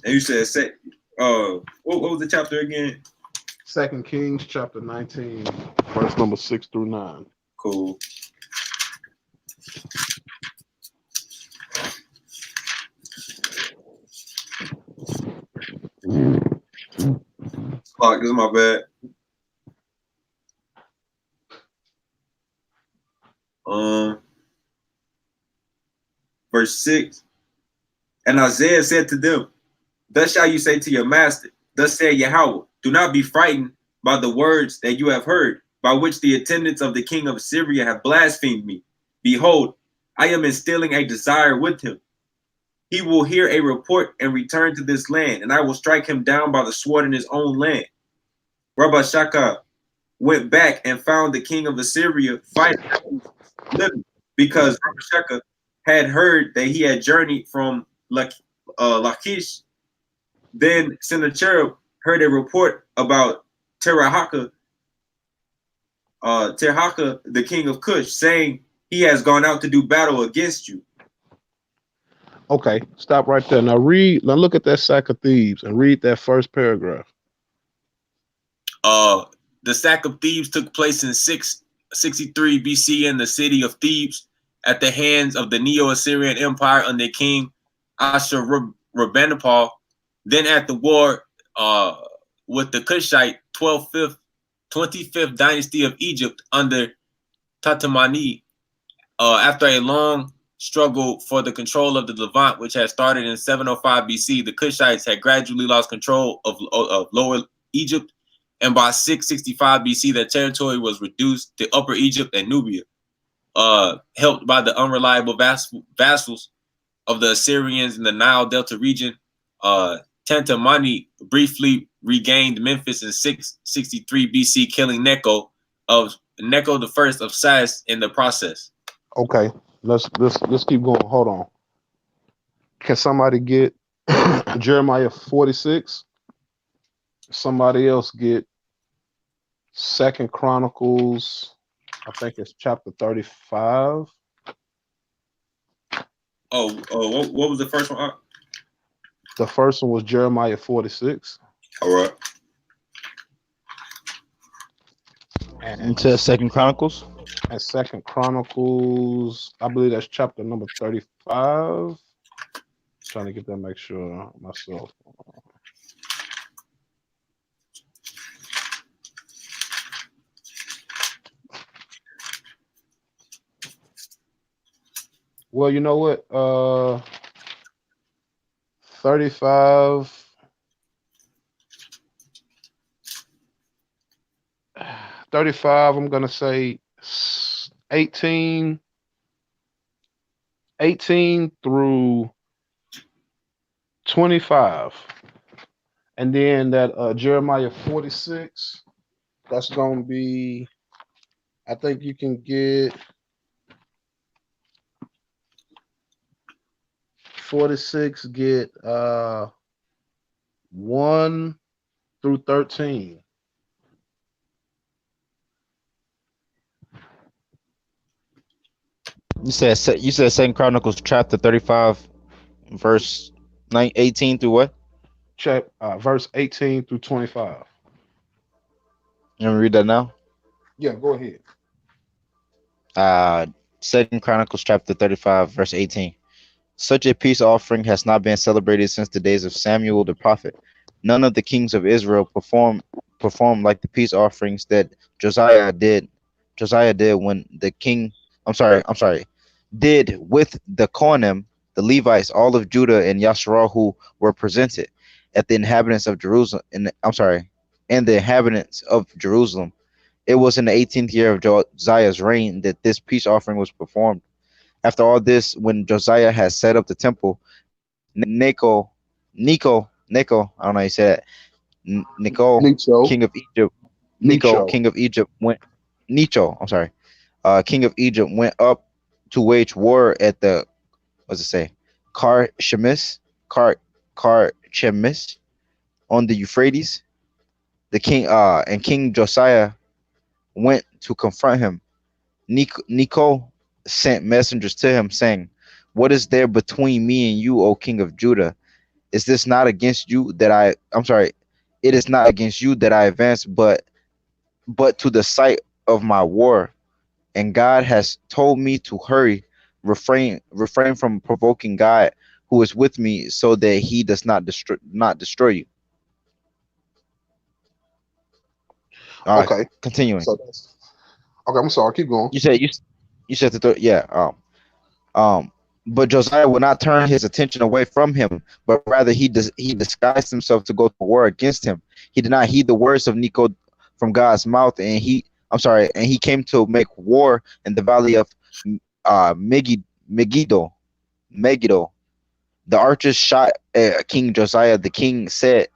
And you said what was the chapter again? Second Kings chapter 19, verse number 6 through 9. Cool. Fuck, this is my bad. Um, verse 6. And Isaiah said to them, thus shall you say to your master, thus said Yahweh, do not be frightened by the words that you have heard, by which the attendants of the king of Assyria have blasphemed me. Behold, I am instilling a desire with him. He will hear a report and return to this land, and I will strike him down by the sword in his own land. Rabbi Shaka went back and found the king of Assyria fighting because Rabbi Shaka had heard that he had journeyed from Lachish. Then Sennacherib heard a report about Terahaka, the king of Cush, saying he has gone out to do battle against you. Okay, stop right there. Now read. Now look at that sack of thieves and read that first paragraph. The sack of Thebes took place in 663 BC in the city of Thebes at the hands of the Neo-Assyrian Empire under King Ashurbanipal. Then at the war with the Kushite 25th dynasty of Egypt under Tatamani, after a long struggle for the control of the Levant, which had started in 705 BC, the Kushites had gradually lost control of Lower Egypt, and by 665 BC, their territory was reduced to Upper Egypt and Nubia, helped by the unreliable vassals of the Assyrians in the Nile Delta region. Tantamani briefly regained Memphis in 663 BC, killing Necho the first of Sais in the process. Okay, let's keep going. Hold on. Can somebody get Jeremiah 46? Somebody else get Second Chronicles. I think it's chapter 35. What was the first one? The first one was Jeremiah 46. All right. Into Second Chronicles. And Second Chronicles, I believe that's chapter number 35. Trying to get that, make sure myself. Well, you know what? 35. 35, I'm gonna say 18 through 25. And then that Jeremiah 46, that's gonna be, I think you can get 46, get 1 through 13. You said Second Chronicles chapter 35, verse 18 through what? Verse 18 through 25. You want me to read that now? Yeah, go ahead. Second Chronicles chapter 35, verse 18. Such a peace offering has not been celebrated since the days of Samuel the prophet. None of the kings of Israel performed like the peace offerings that Josiah did. Josiah did when the king. I'm sorry. Did with the Kohanim, the Levites, all of Judah and Yasharal were presented at the inhabitants of Jerusalem. And the inhabitants of Jerusalem. It was in the 18th year of Josiah's reign that this peace offering was performed. After all this, when Josiah had set up the temple, Necho, I don't know how you say that, Necho, Nicho. king of Egypt, Necho, king of Egypt, went. Necho, I'm sorry, king of Egypt, went up to wage war at the, what's it say, Karchemish, Karchemish on the Euphrates. The king and King Josiah went to confront him. Nico sent messengers to him, saying, "What is there between me and you, O king of Judah? Is this not against you that I'm sorry, it is not against you that I advance, but to the site of my war. And God has told me to hurry, refrain from provoking God who is with me, so that he does not destroy you." All right, Okay. continuing. So that's okay. I'm sorry. Keep going. You said the third, yeah. Um, but Josiah would not turn his attention away from him, but rather he disguised himself to go to war against him. He did not heed the words of Nico from God's mouth, and he came to make war in the valley of Megiddo. Megiddo. The archers shot at King Josiah. The king said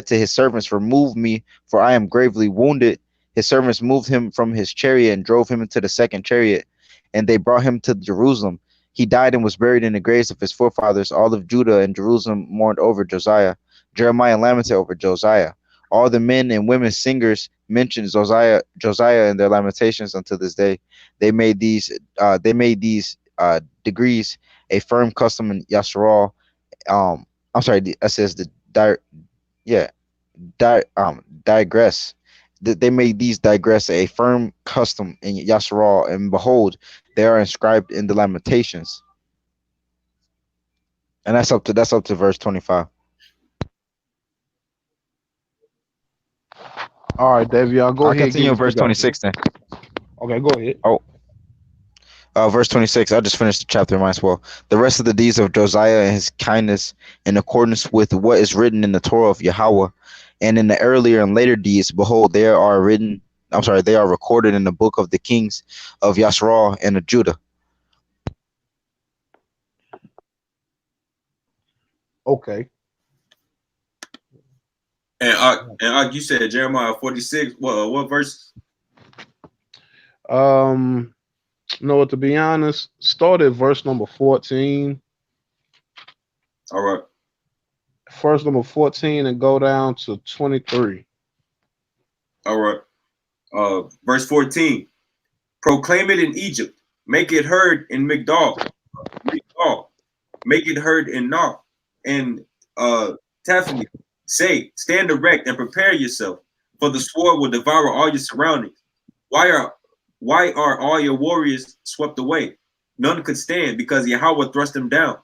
to his servants, "Remove me, for I am gravely wounded." His servants moved him from his chariot and drove him into the second chariot, and they brought him to Jerusalem. He died and was buried in the graves of his forefathers. All of Judah and Jerusalem mourned over Josiah. Jeremiah lamented over Josiah. All the men and women singers mentioned Josiah in their lamentations until this day. They made these degrees a firm custom in Yasharal. I'm sorry, it says the yeah, digress. They made these digress a firm custom in Yasharal, and behold, they are inscribed in the Lamentations. And that's up to verse 25. All right, Davey. I'll go I'll ahead and get continue in what you verse got. 26 then. Okay, go ahead. Oh, verse 26. I just finished the chapter, might as well. The rest of the deeds of Josiah and his kindness, in accordance with what is written in the Torah of Yahweh, and in the earlier and later deeds, behold, they are recorded in the book of the kings of Yasharal and of Judah. Okay. And you said Jeremiah 46. What verse? No, to be honest, start at verse number 14. All right. Verse number 14 and go down to 23. All right. Verse 14. Proclaim it in Egypt. Make it heard in Migdol. Make it heard in Noh and Taphani. Say, stand erect and prepare yourself, for the sword will devour all your surroundings. Why are all your warriors swept away? None could stand, because Yahweh thrust them down.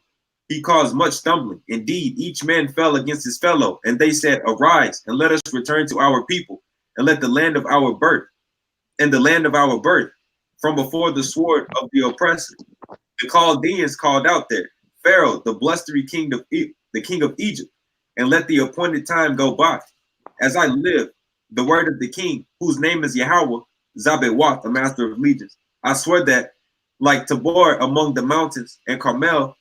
He caused much stumbling. Indeed, each man fell against his fellow, and they said, "Arise, and let us return to our people, and let the land of our birth, and the land of our birth, from before the sword of the oppressor." The Chaldeans called out there, "Pharaoh, the blustery king of the king of Egypt, and let the appointed time go by. As I live, the word of the king, whose name is Yahweh, Zabewat, the master of legions, I swear that, like Tabor among the mountains and Carmel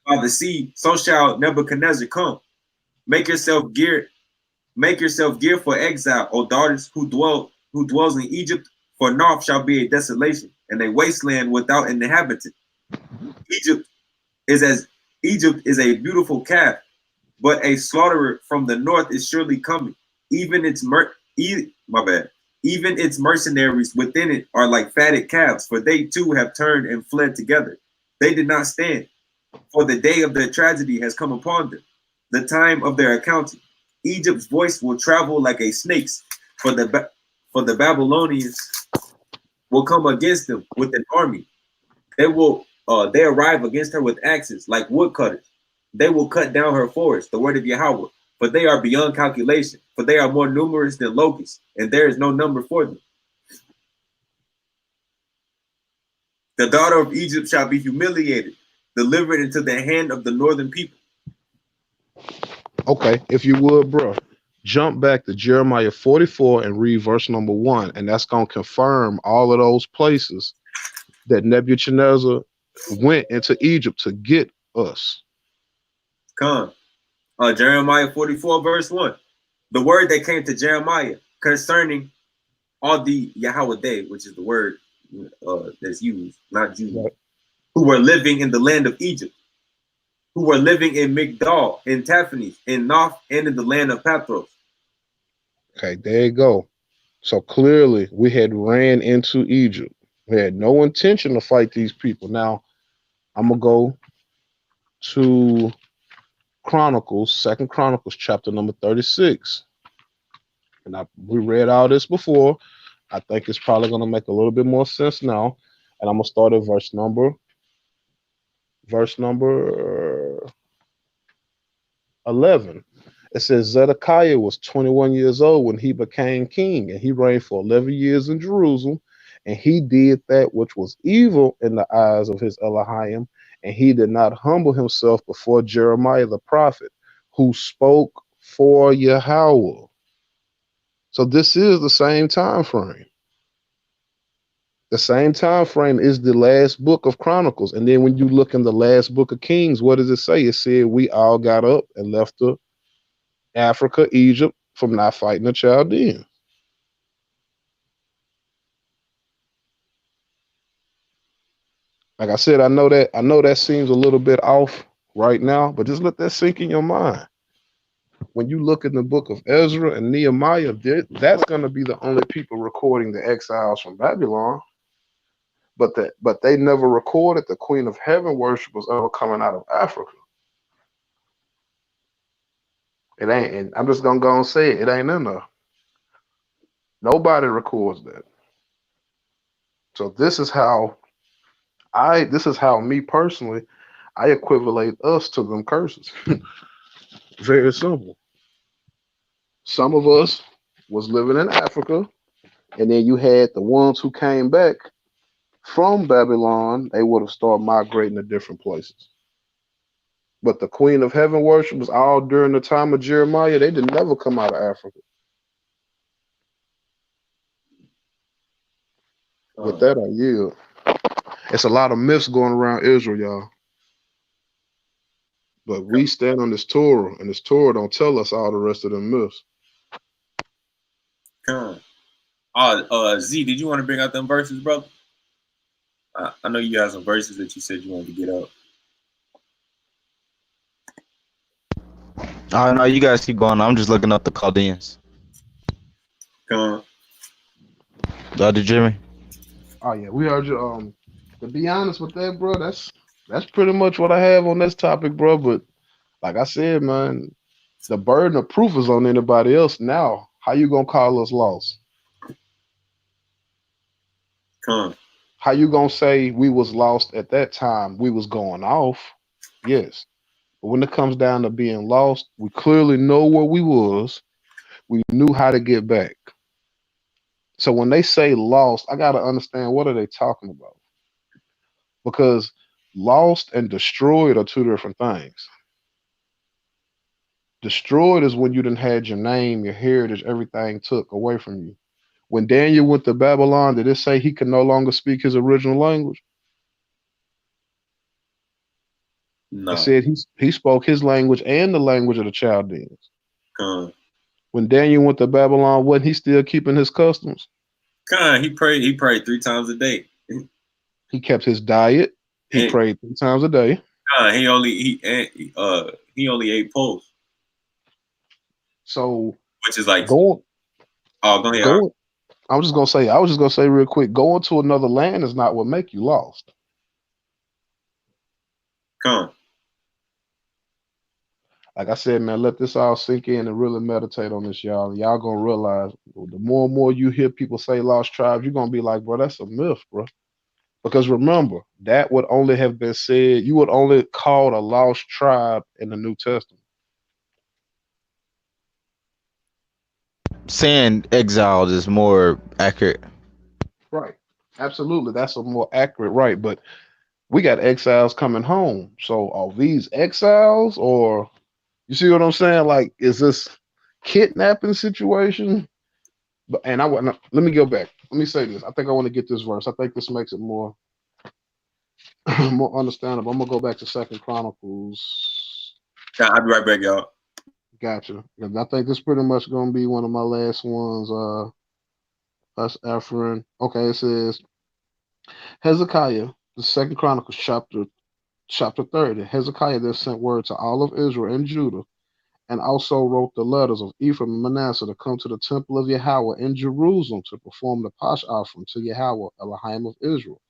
by the sea, so shall Nebuchadnezzar come. Make yourself gear for exile, O daughters who dwells in Egypt, for North shall be a desolation, and a wasteland without an inhabitant. Egypt Egypt is a beautiful calf, but a slaughterer from the north is surely coming. Even its even its mercenaries within it are like fatted calves, for they too have turned and fled together. They did not stand, for the day of their tragedy has come upon them, the time of their accounting. Egypt's voice will travel like a snake's, for the Babylonians will come against them with an army. They arrive against her with axes like woodcutters. They will cut down her forest, the word of Yahweh, for they are beyond calculation, for they are more numerous than locusts, and there is no number for them. The daughter of Egypt shall be humiliated, delivered into the hand of the northern people. Okay, if you would, bro, jump back to Jeremiah 44 and read verse number 1, and that's going to confirm all of those places that Nebuchadnezzar went into Egypt to get us. Come. Jeremiah 44, verse 1. The word that came to Jeremiah concerning all the Yahweh, which is the word that's used, not Jews, Right. who were living in the land of Egypt, who were living in Migdal, in Taphanes, in Noph, and in the land of Pathros. Okay, there you go. So clearly we had ran into Egypt. We had no intention to fight these people. Now I'm gonna go to Chronicles, Second Chronicles, chapter number 36. And we read all this before. I think it's probably gonna make a little bit more sense now. And I'm gonna start at verse number 11. It says Zedekiah was 21 years old when he became king, and he reigned for 11 years in Jerusalem. And he did that which was evil in the eyes of his Elohim, and he did not humble himself before Jeremiah the prophet, who spoke for Yahweh. So this is the same time frame. The same time frame is the last book of Chronicles. And then when you look in the last book of Kings, what does it say? It said we all got up and left Africa, Egypt, from not fighting the Chaldeans. Like I said, I know that seems a little bit off right now, but just let that sink in your mind. When you look in the book of Ezra and Nehemiah, that's going to be the only people recording the exiles from Babylon. But they never recorded the Queen of Heaven worship was ever coming out of Africa. It ain't, and I'm just gonna go and say it ain't in there. Nobody records that. So this is how me personally, I equivalate us to them curses. Very simple. Some of us was living in Africa, and then you had the ones who came back from Babylon. They would have started migrating to different places. But the Queen of Heaven worship was all during the time of Jeremiah. They did never come out of Africa. With that, I yield. It's a lot of myths going around Israel, y'all. But we stand on this Torah, and this Torah don't tell us all the rest of them myths. Z, did you want to bring out them verses, brother? I know you have some verses that you said you wanted to get up. Oh no, you guys keep going. I'm just looking up the Chaldeans. Come Did Jimmy? Oh yeah, we heard you. To be honest with that, bro, that's pretty much what I have on this topic, bro. But like I said, man, the burden of proof is on anybody else now. How you gonna call us lost? on. How you gonna say we was lost at that time? We was going off, yes. But when it comes down to being lost, we clearly know where we was. We knew how to get back. So when they say lost, I gotta understand what are they talking about? Because lost and destroyed are two different things. Destroyed is when you didn't had your name, your heritage, everything took away from you. When Daniel went to Babylon, did it say he could no longer speak his original language? No. It said he spoke his language and the language of the Chaldeans. When Daniel went to Babylon, wasn't he still keeping his customs? He prayed 3 times a day. He kept his diet. He prayed 3 times a day. He only ate poles. So which is like go ahead. I was just gonna say real quick, going to another land is not what make you lost. Like I said, man, let this all sink in and really meditate on this, y'all. Y'all gonna realize the more and more you hear people say lost tribes, you're gonna be like, bro, that's a myth, bro. Because remember, that would only have been said, you would only call a lost tribe in the New Testament. Saying exiled is more accurate. Right. Absolutely. That's a more accurate, right. But we got exiles coming home. So are these exiles, or you see what I'm saying? Like, is this kidnapping situation? But and let me go back. Let me say this. I think I want to get this verse. I think this makes it more more understandable. I'm gonna go back to Second Chronicles. I'll be right back, y'all. Gotcha. Because I think this pretty much gonna be one of my last ones. That's Ephraim. Okay, it says Hezekiah, the Second Chronicles chapter 30. Hezekiah then sent word to all of Israel and Judah, and also wrote the letters of Ephraim and Manasseh to come to the temple of Yahweh in Jerusalem to perform the Pasch offering to Yahweh, Elohim of Israel.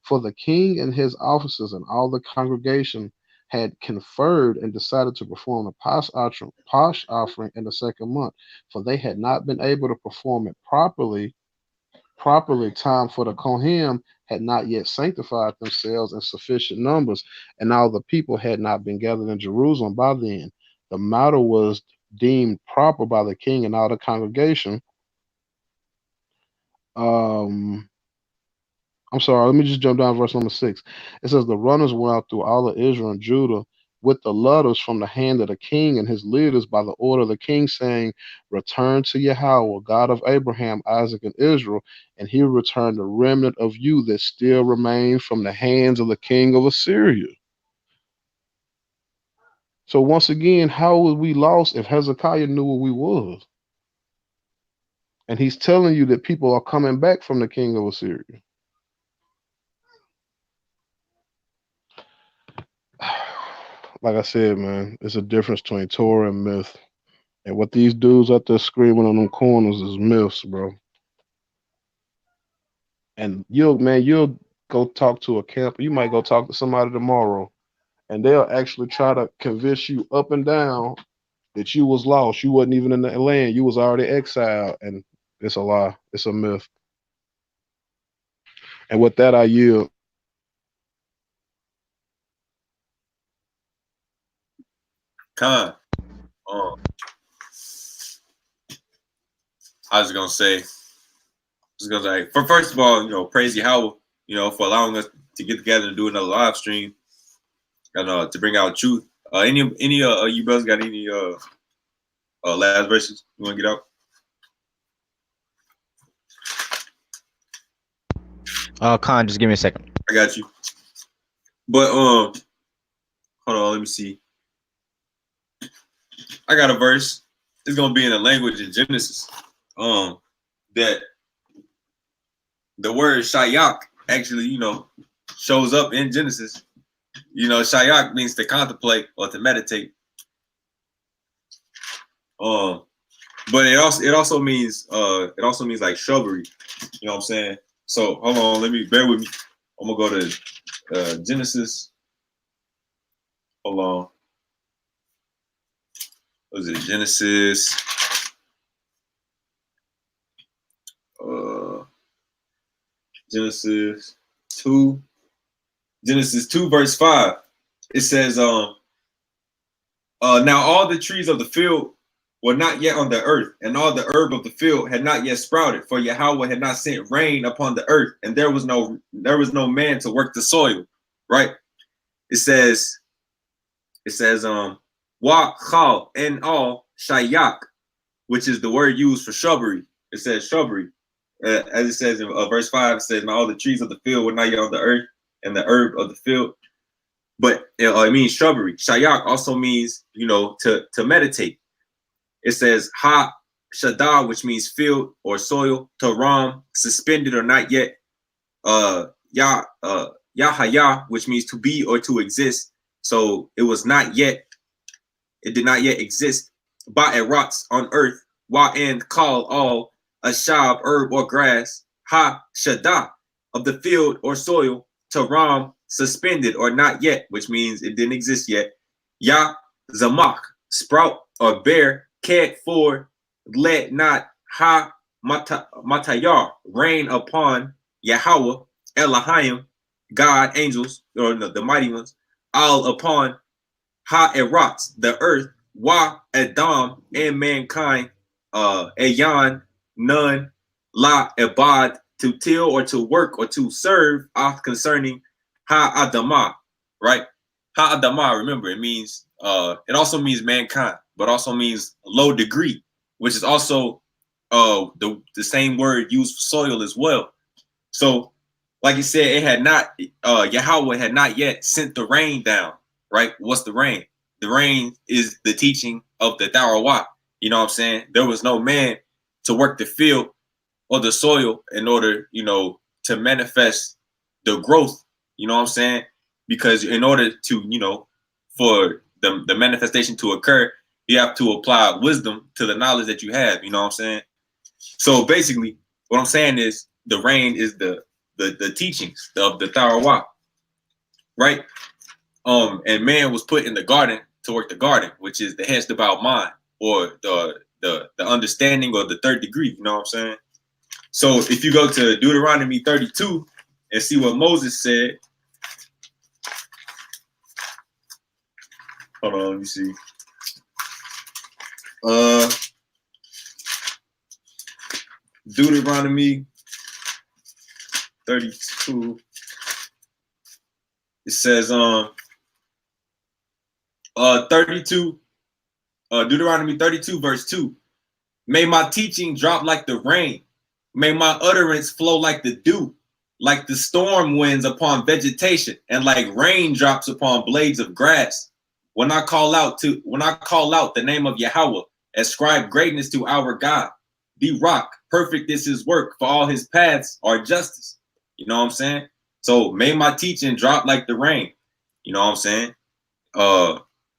For the king and his officers and all the congregation had conferred and decided to perform the Pasch offering in the second month, for they had not been able to perform it properly time for the Kohen had not yet sanctified themselves in sufficient numbers, and all the people had not been gathered in Jerusalem by then. The matter was deemed proper by the king and all the congregation. Um, I'm sorry, let me just jump down to verse number 6. It says, the runners went out through all of Israel and Judah with the letters from the hand of the king and his leaders by the order of the king, saying, return to Yahweh, God of Abraham, Isaac, and Israel, and he will return the remnant of you that still remains from the hands of the king of Assyria. So once again, how was we lost if Hezekiah knew what we was? And he's telling you that people are coming back from the king of Assyria. Like I said, man, it's a difference between Torah and myth. And what these dudes out there screaming on them corners is myths, bro. And you'll go talk to a camper. You might go talk to somebody tomorrow, and they'll actually try to convince you up and down that you was lost. You wasn't even in the land. You was already exiled. And it's a lie. It's a myth. And with that, I yield. Con. I was gonna say, first of all, praise Yahweh, for allowing us to get together and do another live stream and to bring out truth. Any you brothers got any last verses you want to get out? Khan, just give me a second. I got you. But hold on, let me see. I got a verse. It's gonna be in the language in Genesis. That the word shayak actually, shows up in Genesis. Shayak means to contemplate or to meditate. But it also means like shrubbery. You know what I'm saying? So hold on, bear with me. I'm gonna go to Genesis. Hold on. What was it? Genesis. Genesis 2. Genesis 2, verse 5. It says, now all the trees of the field were not yet on the earth, and all the herb of the field had not yet sprouted, for Yahweh had not sent rain upon the earth, and there was no man to work the soil. Right? It says, wa chal en all shayak, which is the word used for shrubbery. It says shrubbery. As it says in verse 5, it says, now all the trees of the field were not yet on the earth, and the herb of the field. But it means shrubbery. Shayak also means, to meditate. It says ha shadah, which means field or soil. Taram, suspended or not yet. Yahaya, which means to be or to exist. So it was not yet. It did not yet exist. Ba'eratz, on earth. Wa'en, call all. Ashab, herb or grass. Ha shadah, of the field or soil. Taram, suspended or not yet, which means it didn't exist yet. Ya zamak, sprout or bear. Ket, for, let not. Ha matayar, rain upon. Yahweh, Elohim, God, angels, or the mighty ones. Al, upon. Ha eratz, the earth. Wa Adam, and mankind. Ayan, none. La ebad, to till or to work or to serve, concerning ha adamah, right? Ha adamah, remember, it means it also means mankind, but also means low degree, which is also the same word used for soil as well. So, like you said, it had not Yahweh had not yet sent the rain down, right? What's the rain? The rain is the teaching of the Torah. You know what I'm saying? There was no man to work the field or the soil in order, you know, to manifest the growth, you know what I'm saying? Because in order to, you know, for the manifestation to occur, you have to apply wisdom to the knowledge that you have, you know what I'm saying? So basically, what I'm saying is the rain is the teachings of the Torah, right? And man was put in the garden to work the garden, which is the hedged about mind, or the understanding, or the third degree, you know what I'm saying? So if you go to Deuteronomy 32 and see what Moses said, hold on, let me see. Deuteronomy 32. It says 32, Deuteronomy 32, verse 2. May my teaching drop like the rain. May my utterance flow like the dew, like the storm winds upon vegetation, and like raindrops upon blades of grass. When I call out the name of Yahweh, ascribe greatness to our God. The rock, perfect is his work, for all his paths are justice. You know what I'm saying? So may my teaching drop like the rain. You know what I'm saying?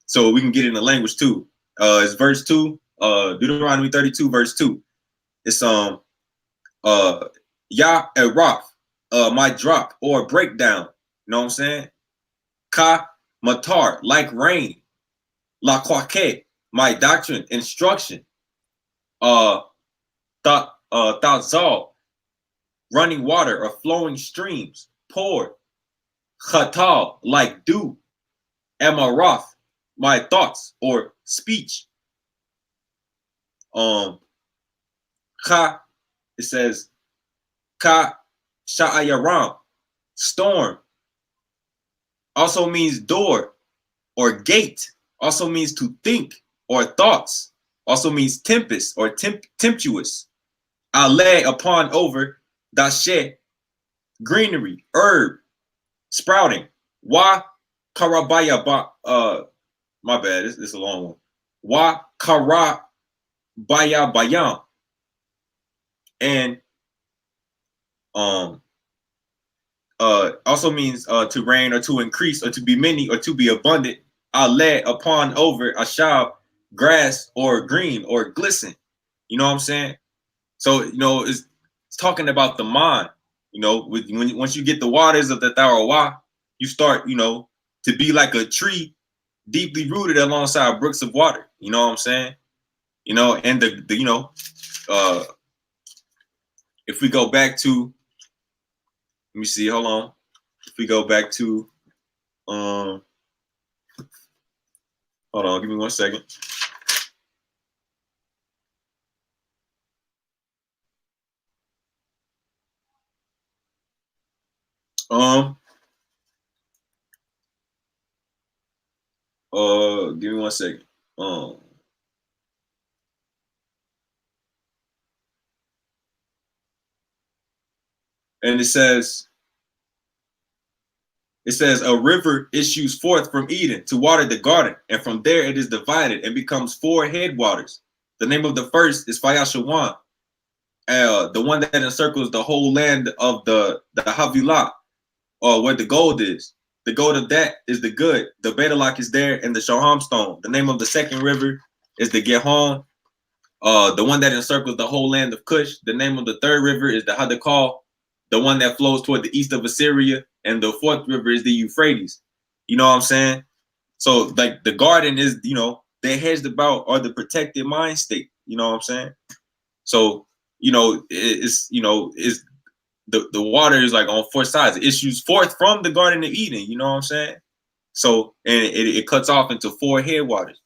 So we can get in the language too. It's verse 2, Deuteronomy 32, verse 2. It's Yah Eraf, my drop or breakdown. You know what I'm saying? Ka Matar, like rain. La Kwake, my doctrine, instruction. Tazal, running water or flowing streams. Pour. Khatal, like dew. Amarath, my thoughts or speech. Ka, it says Ka Sha'ayaram, storm. Also means door or gate. Also means to think or thoughts. Also means tempest or tempestuous. Ale, upon, over. Dashe, greenery, herb, sprouting. Wa karabaya my bad, this is a long one. Wa karabaya bayam. And also means to reign or to increase or to be many or to be abundant. Ale, upon, over, ashab, grass or green or glisten. You know what I'm saying? So, you know, it's talking about the mind. You know, once you get the waters of the Tarawa, you start, you know, to be like a tree deeply rooted alongside brooks of water. You know what I'm saying? You know, and the you know, if we go back to, let me see, hold on. If we go back to, hold on, give me 1 second. Give me 1 second. And it says, a river issues forth from Eden to water the garden, and from there it is divided and becomes 4 headwaters. The name of the first is Fayashawan, the one that encircles the whole land of the Havilah, or where the gold is. The gold of that is the good. The Betalak is there, and the Shoham stone. The name of the second river is the Gehon, the one that encircles the whole land of Cush. The name of the third river is the Hadakal, the one that flows toward the east of Assyria, and the fourth river is the Euphrates. You know what I'm saying? So, like, the garden is, you know, they're hedged about, or the protected mind state. You know what I'm saying? So, you know, it's, you know, it's the water is like on 4 sides. It issues forth from the Garden of Eden. You know what I'm saying? So, and it cuts off into 4 headwaters.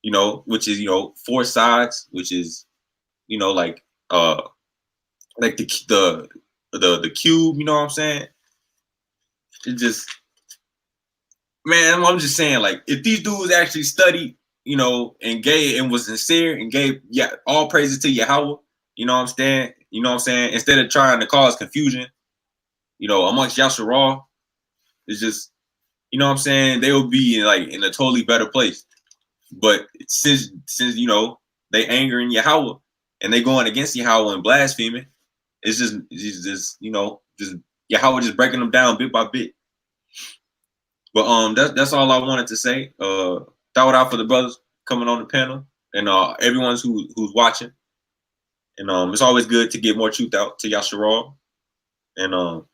You know, which is, you know, 4 sides, which is, you know, like the cube. You know what I'm saying? It just, man, I'm just saying, like, if these dudes actually studied, you know, and was sincere and gave, yeah, all praises to Yahweh, you know what I'm saying? You know what I'm saying? Instead of trying to cause confusion, you know, amongst Yasharal, it's just, you know what I'm saying? They will be in a totally better place. But since you know, they angering Yahweh and they going against Yahweh and blaspheming. It's just just Yahweh just breaking them down bit by bit. But that's all I wanted to say. Throw it out for the brothers coming on the panel and everyone who's watching. And it's always good to get more truth out to Yasharal. And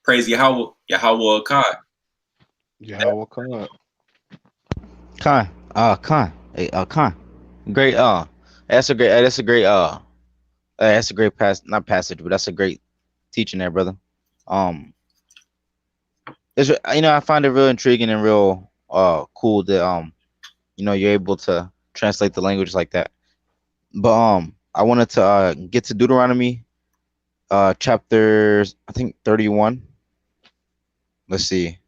praise Yahweh Akkad. Yahweh Khan. Khan. Hey, Khan. Great. That's a great not passage, but that's a great teaching there, brother. It's I find it real intriguing and real cool that you're able to translate the language like that. But I wanted to get to Deuteronomy chapter I think 31. Let's see.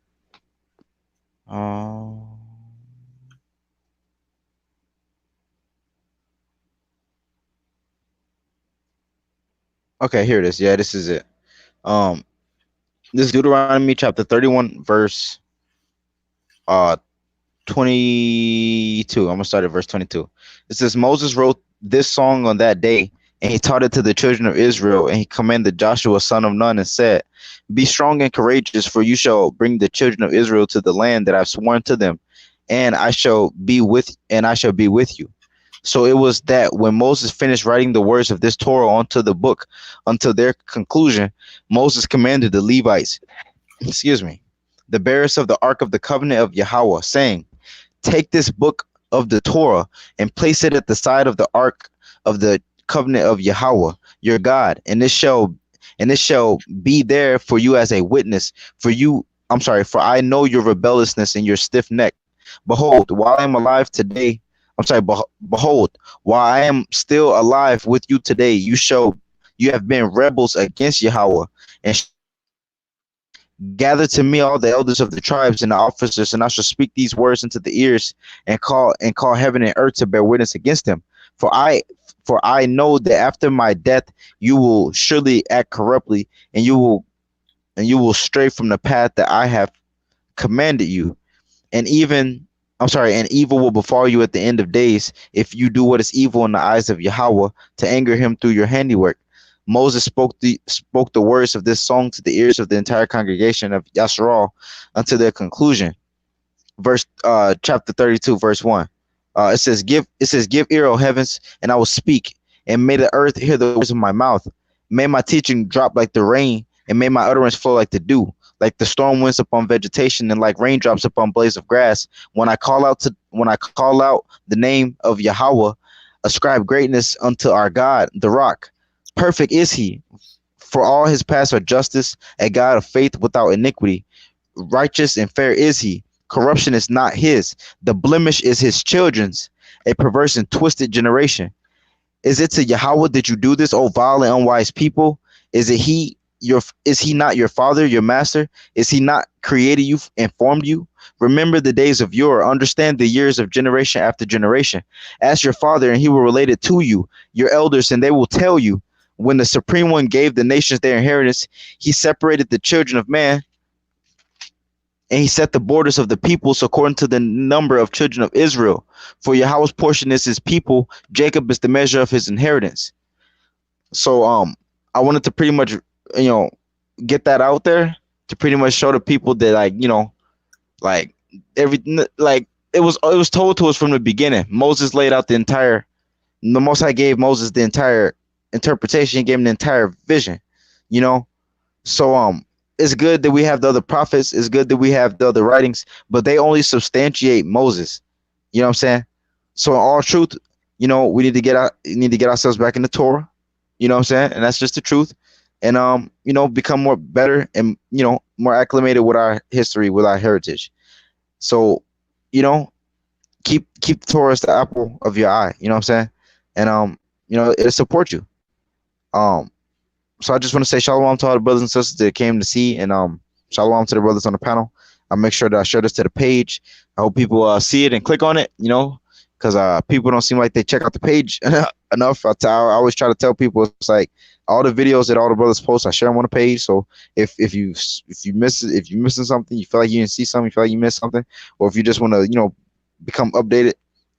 Okay, here it is. Yeah, this is it. This is Deuteronomy chapter 31, verse 22. I'm gonna start at verse 22. It says, Moses wrote this song on that day, and he taught it to the children of Israel, and he commanded Joshua son of Nun and said, be strong and courageous, for you shall bring the children of Israel to the land that I've sworn to them, and I shall be with you. So it was that when Moses finished writing the words of this Torah onto the book until their conclusion, Moses commanded the Levites, the bearers of the Ark of the Covenant of Yahweh, saying, take this book of the Torah and place it at the side of the Ark of the Covenant of Yahweh, your God, and it shall be there for you as a witness. For I know your rebelliousness and your stiff neck. Behold, while I am alive today, behold, while I am still alive with you today, you have been rebels against Yahweh, and gather to me all the elders of the tribes and the officers, and I shall speak these words into the ears and call heaven and earth to bear witness against them. For I know that after my death you will surely act corruptly, and you will stray from the path that I have commanded you, and evil will befall you at the end of days if you do what is evil in the eyes of Yahweh, to anger him through your handiwork. Moses spoke the words of this song to the ears of the entire congregation of Yasharal until their conclusion. Chapter 32, verse 1. It says, give ear, O heavens, and I will speak, and may the earth hear the words of my mouth. May my teaching drop like the rain, and may my utterance flow like the dew, like the storm winds upon vegetation, and like raindrops upon blades of grass. When I call out the name of Yahweh, ascribe greatness unto our God, the rock. Perfect is he, for all his paths are justice, a God of faith without iniquity. Righteous and fair is he. Corruption is not his. The blemish is his children's, a perverse and twisted generation. Is it to Yahweh that you do this, O vile and unwise people? Is he not your father, your master? Is he not created you and formed you? Remember the days of yore. Understand the years of generation after generation. Ask your father, and he will relate it to you, your elders, and they will tell you. When the Supreme One gave the nations their inheritance, he separated the children of man, and he set the borders of the peoples according to the number of children of Israel. For Yahweh's portion is his people. Jacob is the measure of his inheritance. So I wanted to pretty much get that out there to pretty much show the people that it was told to us from the beginning. Moses laid out the Most High gave Moses the entire interpretation. He gave him the entire vision, so it's good that we have the other prophets. It's good that we have the other writings, but they only substantiate Moses. You know what I'm saying? So in all truth, we need to get ourselves back in the Torah. You know what I'm saying? And that's just the truth. And become more better and more acclimated with our history, with our heritage. So keep the Torah as the apple of your eye. You know what I'm saying? And it'll support you. So I just want to say shalom to all the brothers and sisters that came to see, and shalom to the brothers on the panel. I'll make sure that I share this to the page. I hope people see it and click on it, because people don't seem like they check out the page enough. I always try to tell people, it's like all the videos that all the brothers post, I share them on the missing something, you feel like you didn't see something, you feel like you missed something, or if you just want to become updated,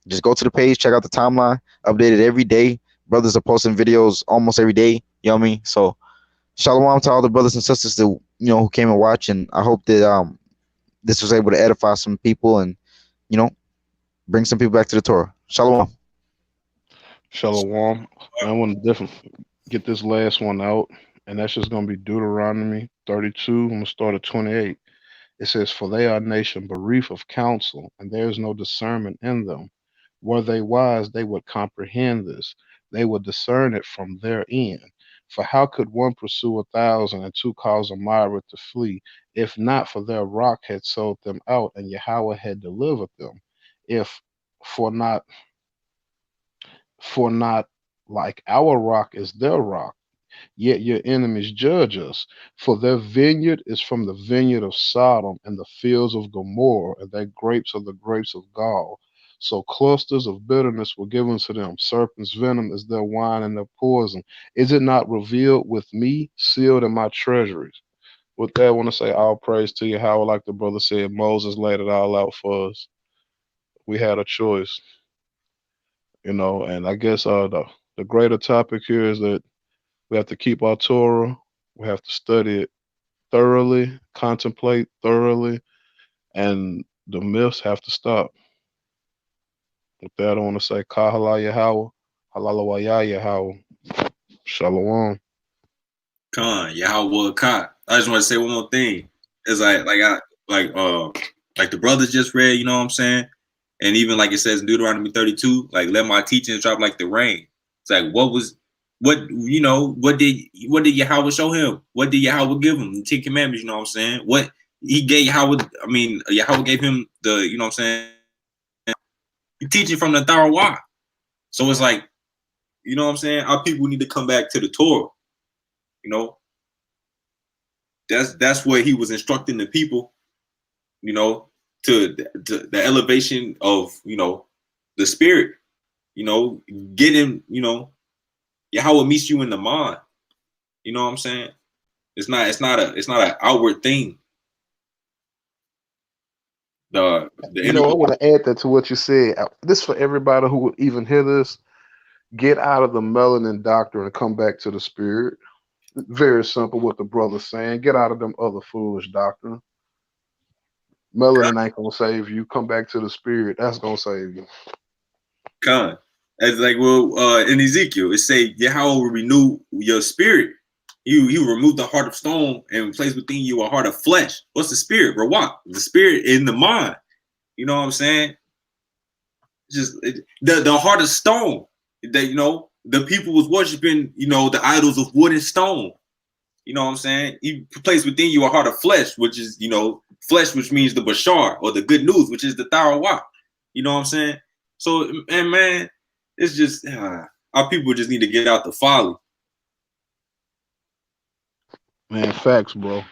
just go to the page, check out the timeline, update it every day. brothers are posting videos almost every day. You know what I mean? So shalom to all the brothers and sisters that who came and watched, and I hope that this was able to edify some people and you know bring some people back to the Torah. Shalom. Shalom. I want to definitely get this last one out, and that's just going to be Deuteronomy 32. I'm going to start at 28. It says, "For they are a nation bereft of counsel, and there is no discernment in them. Were they wise, they would comprehend this. They would discern it from their end. For how could one pursue 1,000 and two cause a myriad to flee, if not for their rock had sold them out, and Yahweh had delivered them? If for not for not like our rock is their rock, yet your enemies judge us. For their vineyard is from the vineyard of Sodom, and the fields of Gomorrah, and their grapes are the grapes of Gaul. So clusters of bitterness were given to them. Serpent's venom is their wine and their poison. Is it not revealed with me, sealed in my treasuries?" With that, I want to say all praise to you. How, like the brother said, Moses laid it all out for us. We had a choice, and I guess the greater topic here is that we have to keep our Torah. We have to study it thoroughly, contemplate thoroughly, and the myths have to stop. With that, I want to say Kahala Yahweh, Halalawaya Yahweh, Shalom. Khan, Yahweh Khan. I just want to say one more thing. It's like the brothers just read, you know what I'm saying? And even like it says in Deuteronomy 32, like let my teachings drop like the rain. It's like what did Yahweh show him? What did Yahweh give him? The 10 Commandments, you know what I'm saying? What he gave Yahweh, Yahweh gave him the, you know what I'm saying? He teaching from the Torah. So it's like, you know what I'm saying? Our people need to come back to the Torah. You know, that's where he was instructing the people, to the elevation of, the spirit, getting, Yahweh meets you in the mind. You know what I'm saying? It's not an outward thing. The I want to add that to what you said. This for everybody who would even hear this. Get out of the melanin doctrine and come back to the spirit. Very simple what the brother's saying. Get out of them other foolish doctrine. Melanin ain't gonna save you. Come back to the spirit. That's gonna save you. Con. As like in Ezekiel, it say Yahweh will renew your spirit. He will remove the heart of stone and place within you a heart of flesh. What's the spirit? Rawat. The spirit in the mind. You know what I'm saying? The heart of stone. That the people was worshiping, the idols of wood and stone. You know what I'm saying? He placed within you a heart of flesh, which is, flesh, which means the Bashar or the good news, which is the Tarawah. You know what I'm saying? So, and man, it's just our people just need to get out the folly. Man, facts, bro.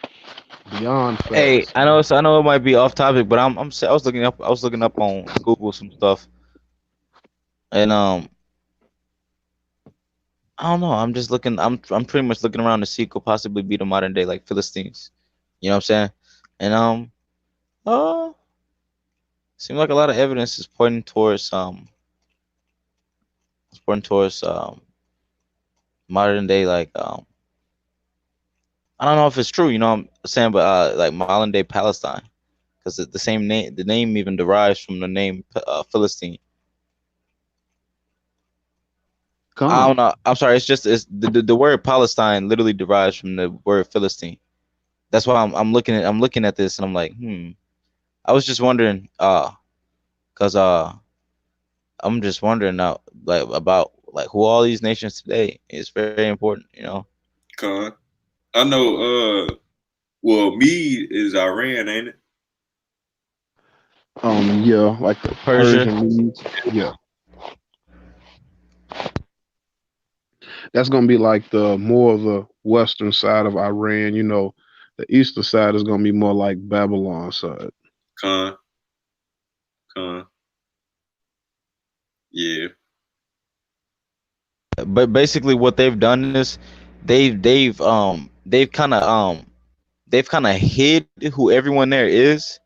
Beyond facts. Hey, I know it might be off topic, but I was looking up on Google some stuff, and I don't know. I'm just looking. I'm pretty much looking around to see who could possibly be the modern day like Philistines. You know what I'm saying? And seems like a lot of evidence is pointing towards modern day like I don't know if it's true. You know what I'm saying? But like modern day Palestine, because the name even derives from the name Philistine. I don't know. I'm sorry. It's the word Palestine literally derives from the word Philistine. That's why I'm looking at this and I'm like, I was just wondering, cause I'm just wondering now, like about like who all these nations today is very important, Con. I know. Well, Mead is Iran, ain't it? Yeah, like the Persian Medes. Yeah. That's gonna be like the more of the western side of Iran. The eastern side is gonna be more like Babylon side. Con. Yeah. But basically, what they've done is they've kind of hid who everyone there is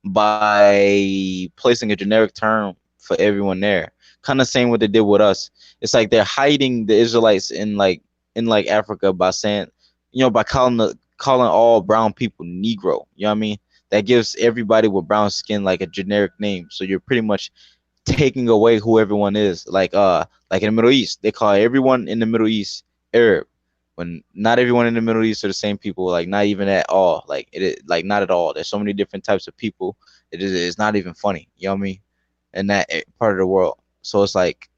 by placing a generic term for everyone there. kind of saying what they did with us. It's like they're hiding the Israelites in like Africa by saying, by calling all brown people Negro. You know what I mean? That gives everybody with brown skin like a generic name. So you're pretty much taking away who everyone is. Like in the Middle East, they call everyone in the Middle East Arab, when not everyone in the Middle East are the same people. Like not even at all. Like like not at all. There's so many different types of people. It's not even funny. You know what I mean? In that part of the world. So it's like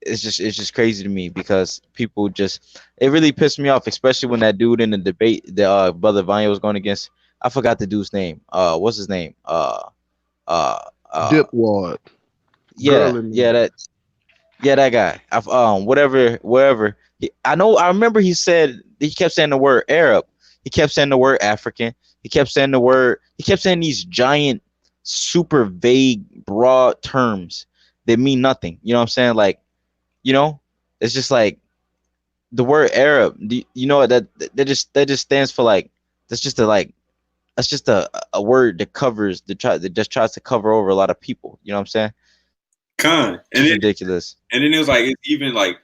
it's just crazy to me because people just it really pissed me off, especially when that dude in the debate that brother Vanya was going against. I forgot the dude's name. What's his name? Uh, uh, Dipwad. yeah, Girl in yeah, there. that guy. Whatever. I remember he kept saying the word Arab. He kept saying the word African. He kept saying these giant, super vague, broad terms that mean nothing. You know what I'm saying? Like, it's just like the word Arab. You know that just stands for like that's just a word that just tries to cover over a lot of people. You know what I'm saying? Con. It's just ridiculous. And then it was like it's even like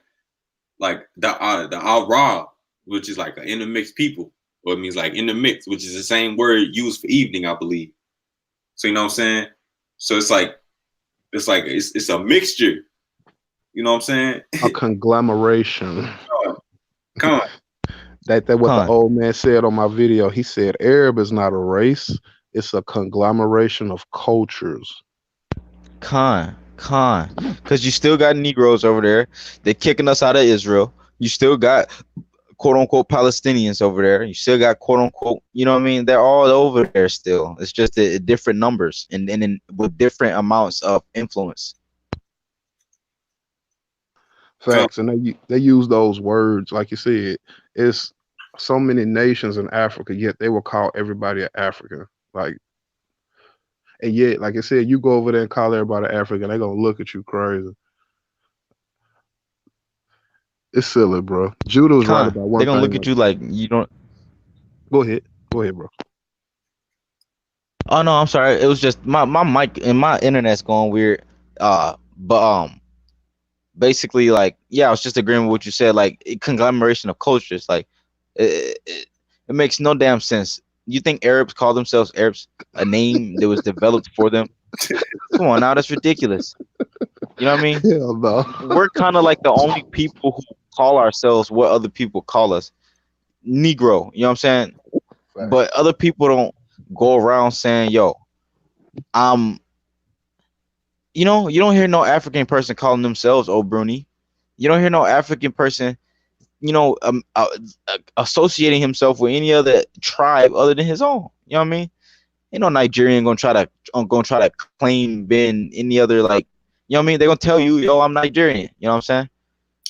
the Al-Ra, which is like in the mixed people, or it means like in the mix, which is the same word used for evening, I believe. So you know what I'm saying? So it's a mixture. You know what I'm saying? A conglomeration. Come on. That what the Con. old man said on my video. He said Arab is not a race, it's a conglomeration of cultures. Con. Because you still got Negroes over there. They're kicking us out of Israel. You still got quote unquote Palestinians over there. You still got quote unquote, you know what I mean? They're all over there still. It's just different numbers and with different amounts of influence. Facts. And they use those words, like you said. It's so many nations in Africa, yet they will call everybody an African. Like, and yet, like I said, you go over there and call everybody African, they're gonna look at you crazy. It's silly, bro. Judah was right about They're one gonna thing. look at you like you don't. Go ahead, bro. Oh no, I'm sorry. It was just my mic and my internet's going weird. But basically, like, yeah, I was just agreeing with what you said. Like, conglomeration of cultures. Like, it makes no damn sense. You think Arabs call themselves Arabs? A name that was developed for them? Come on now, that's ridiculous. You know what I mean? Hell no. We're kind of like the only people who call ourselves what other people call us, Negro. You know what I'm saying? Facts. But other people don't go around saying, "Yo, I'm." You don't hear no African person calling themselves "Oh Bruni." You don't hear no African person, associating himself with any other tribe other than his own. You know what I mean? Ain't no Nigerian gonna try to claim being any other, like, you know what I mean? They're gonna tell you, yo, I'm Nigerian. You know what I'm saying?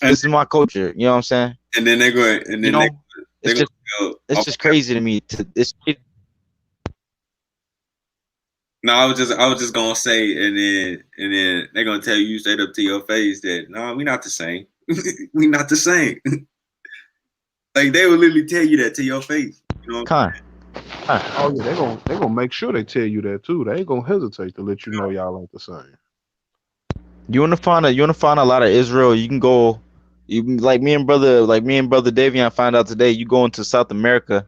This is my culture. You know what I'm saying? And then they're going, and then It's just crazy to me. No, I was just gonna say, and then they're gonna tell you straight up to your face that no, we're not the same. We not the same. Like they will literally tell you that to your face. You know? Oh yeah, they're gonna make sure they tell you that too. They ain't gonna hesitate to let you know y'all ain't the same. You wanna find a lot of Israel, you can go. Like me and brother Davion find out today. You go into South America,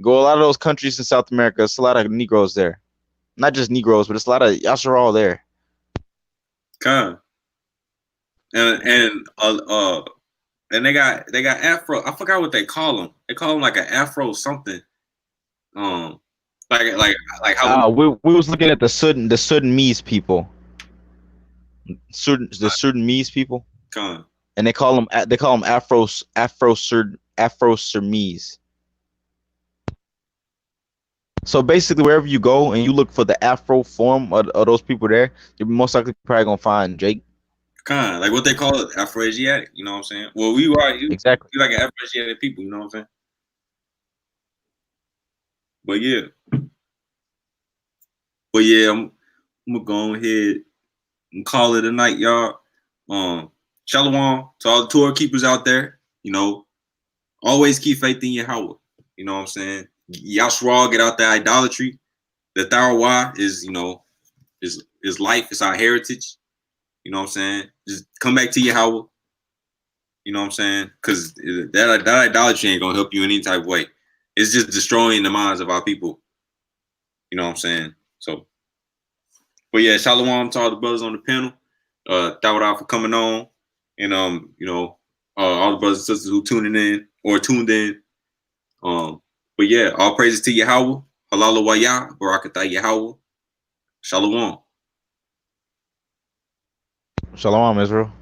go a lot of those countries in South America. It's a lot of Negroes there. Not just Negroes, but it's a lot of Yasharal there. Come. And they got Afro. I forgot what they call them. They call them like an Afro something. Like how we was looking at the Sudanese people. The Sudanese people. come. And they call them Afro-Surmese. So basically, wherever you go and you look for the Afro form of those people there, you're most likely probably gonna find Jake. Kind of like what they call it, Afro-Asiatic. You know what I'm saying? Well, Exactly. You like an Afro-Asiatic people. You know what I'm saying? But yeah, I'm gonna go ahead and call it a night, y'all. Shalom to all the Torah keepers out there. You know, always keep faith in Yahweh. You know what I'm saying? Yashra, get out that idolatry. The Torah is life. It's our heritage. You know what I'm saying? Just come back to Yahweh. You know what I'm saying? Because that idolatry ain't gonna help you in any type of way. It's just destroying the minds of our people. You know what I'm saying? So, but yeah, shalom to all the brothers on the panel. Thank you for coming on, and all the brothers and sisters who tuned in. But yeah, all praises to Yahweh. Halal wa ya, barakatah Yahweh. Shalom. Shalom, Israel.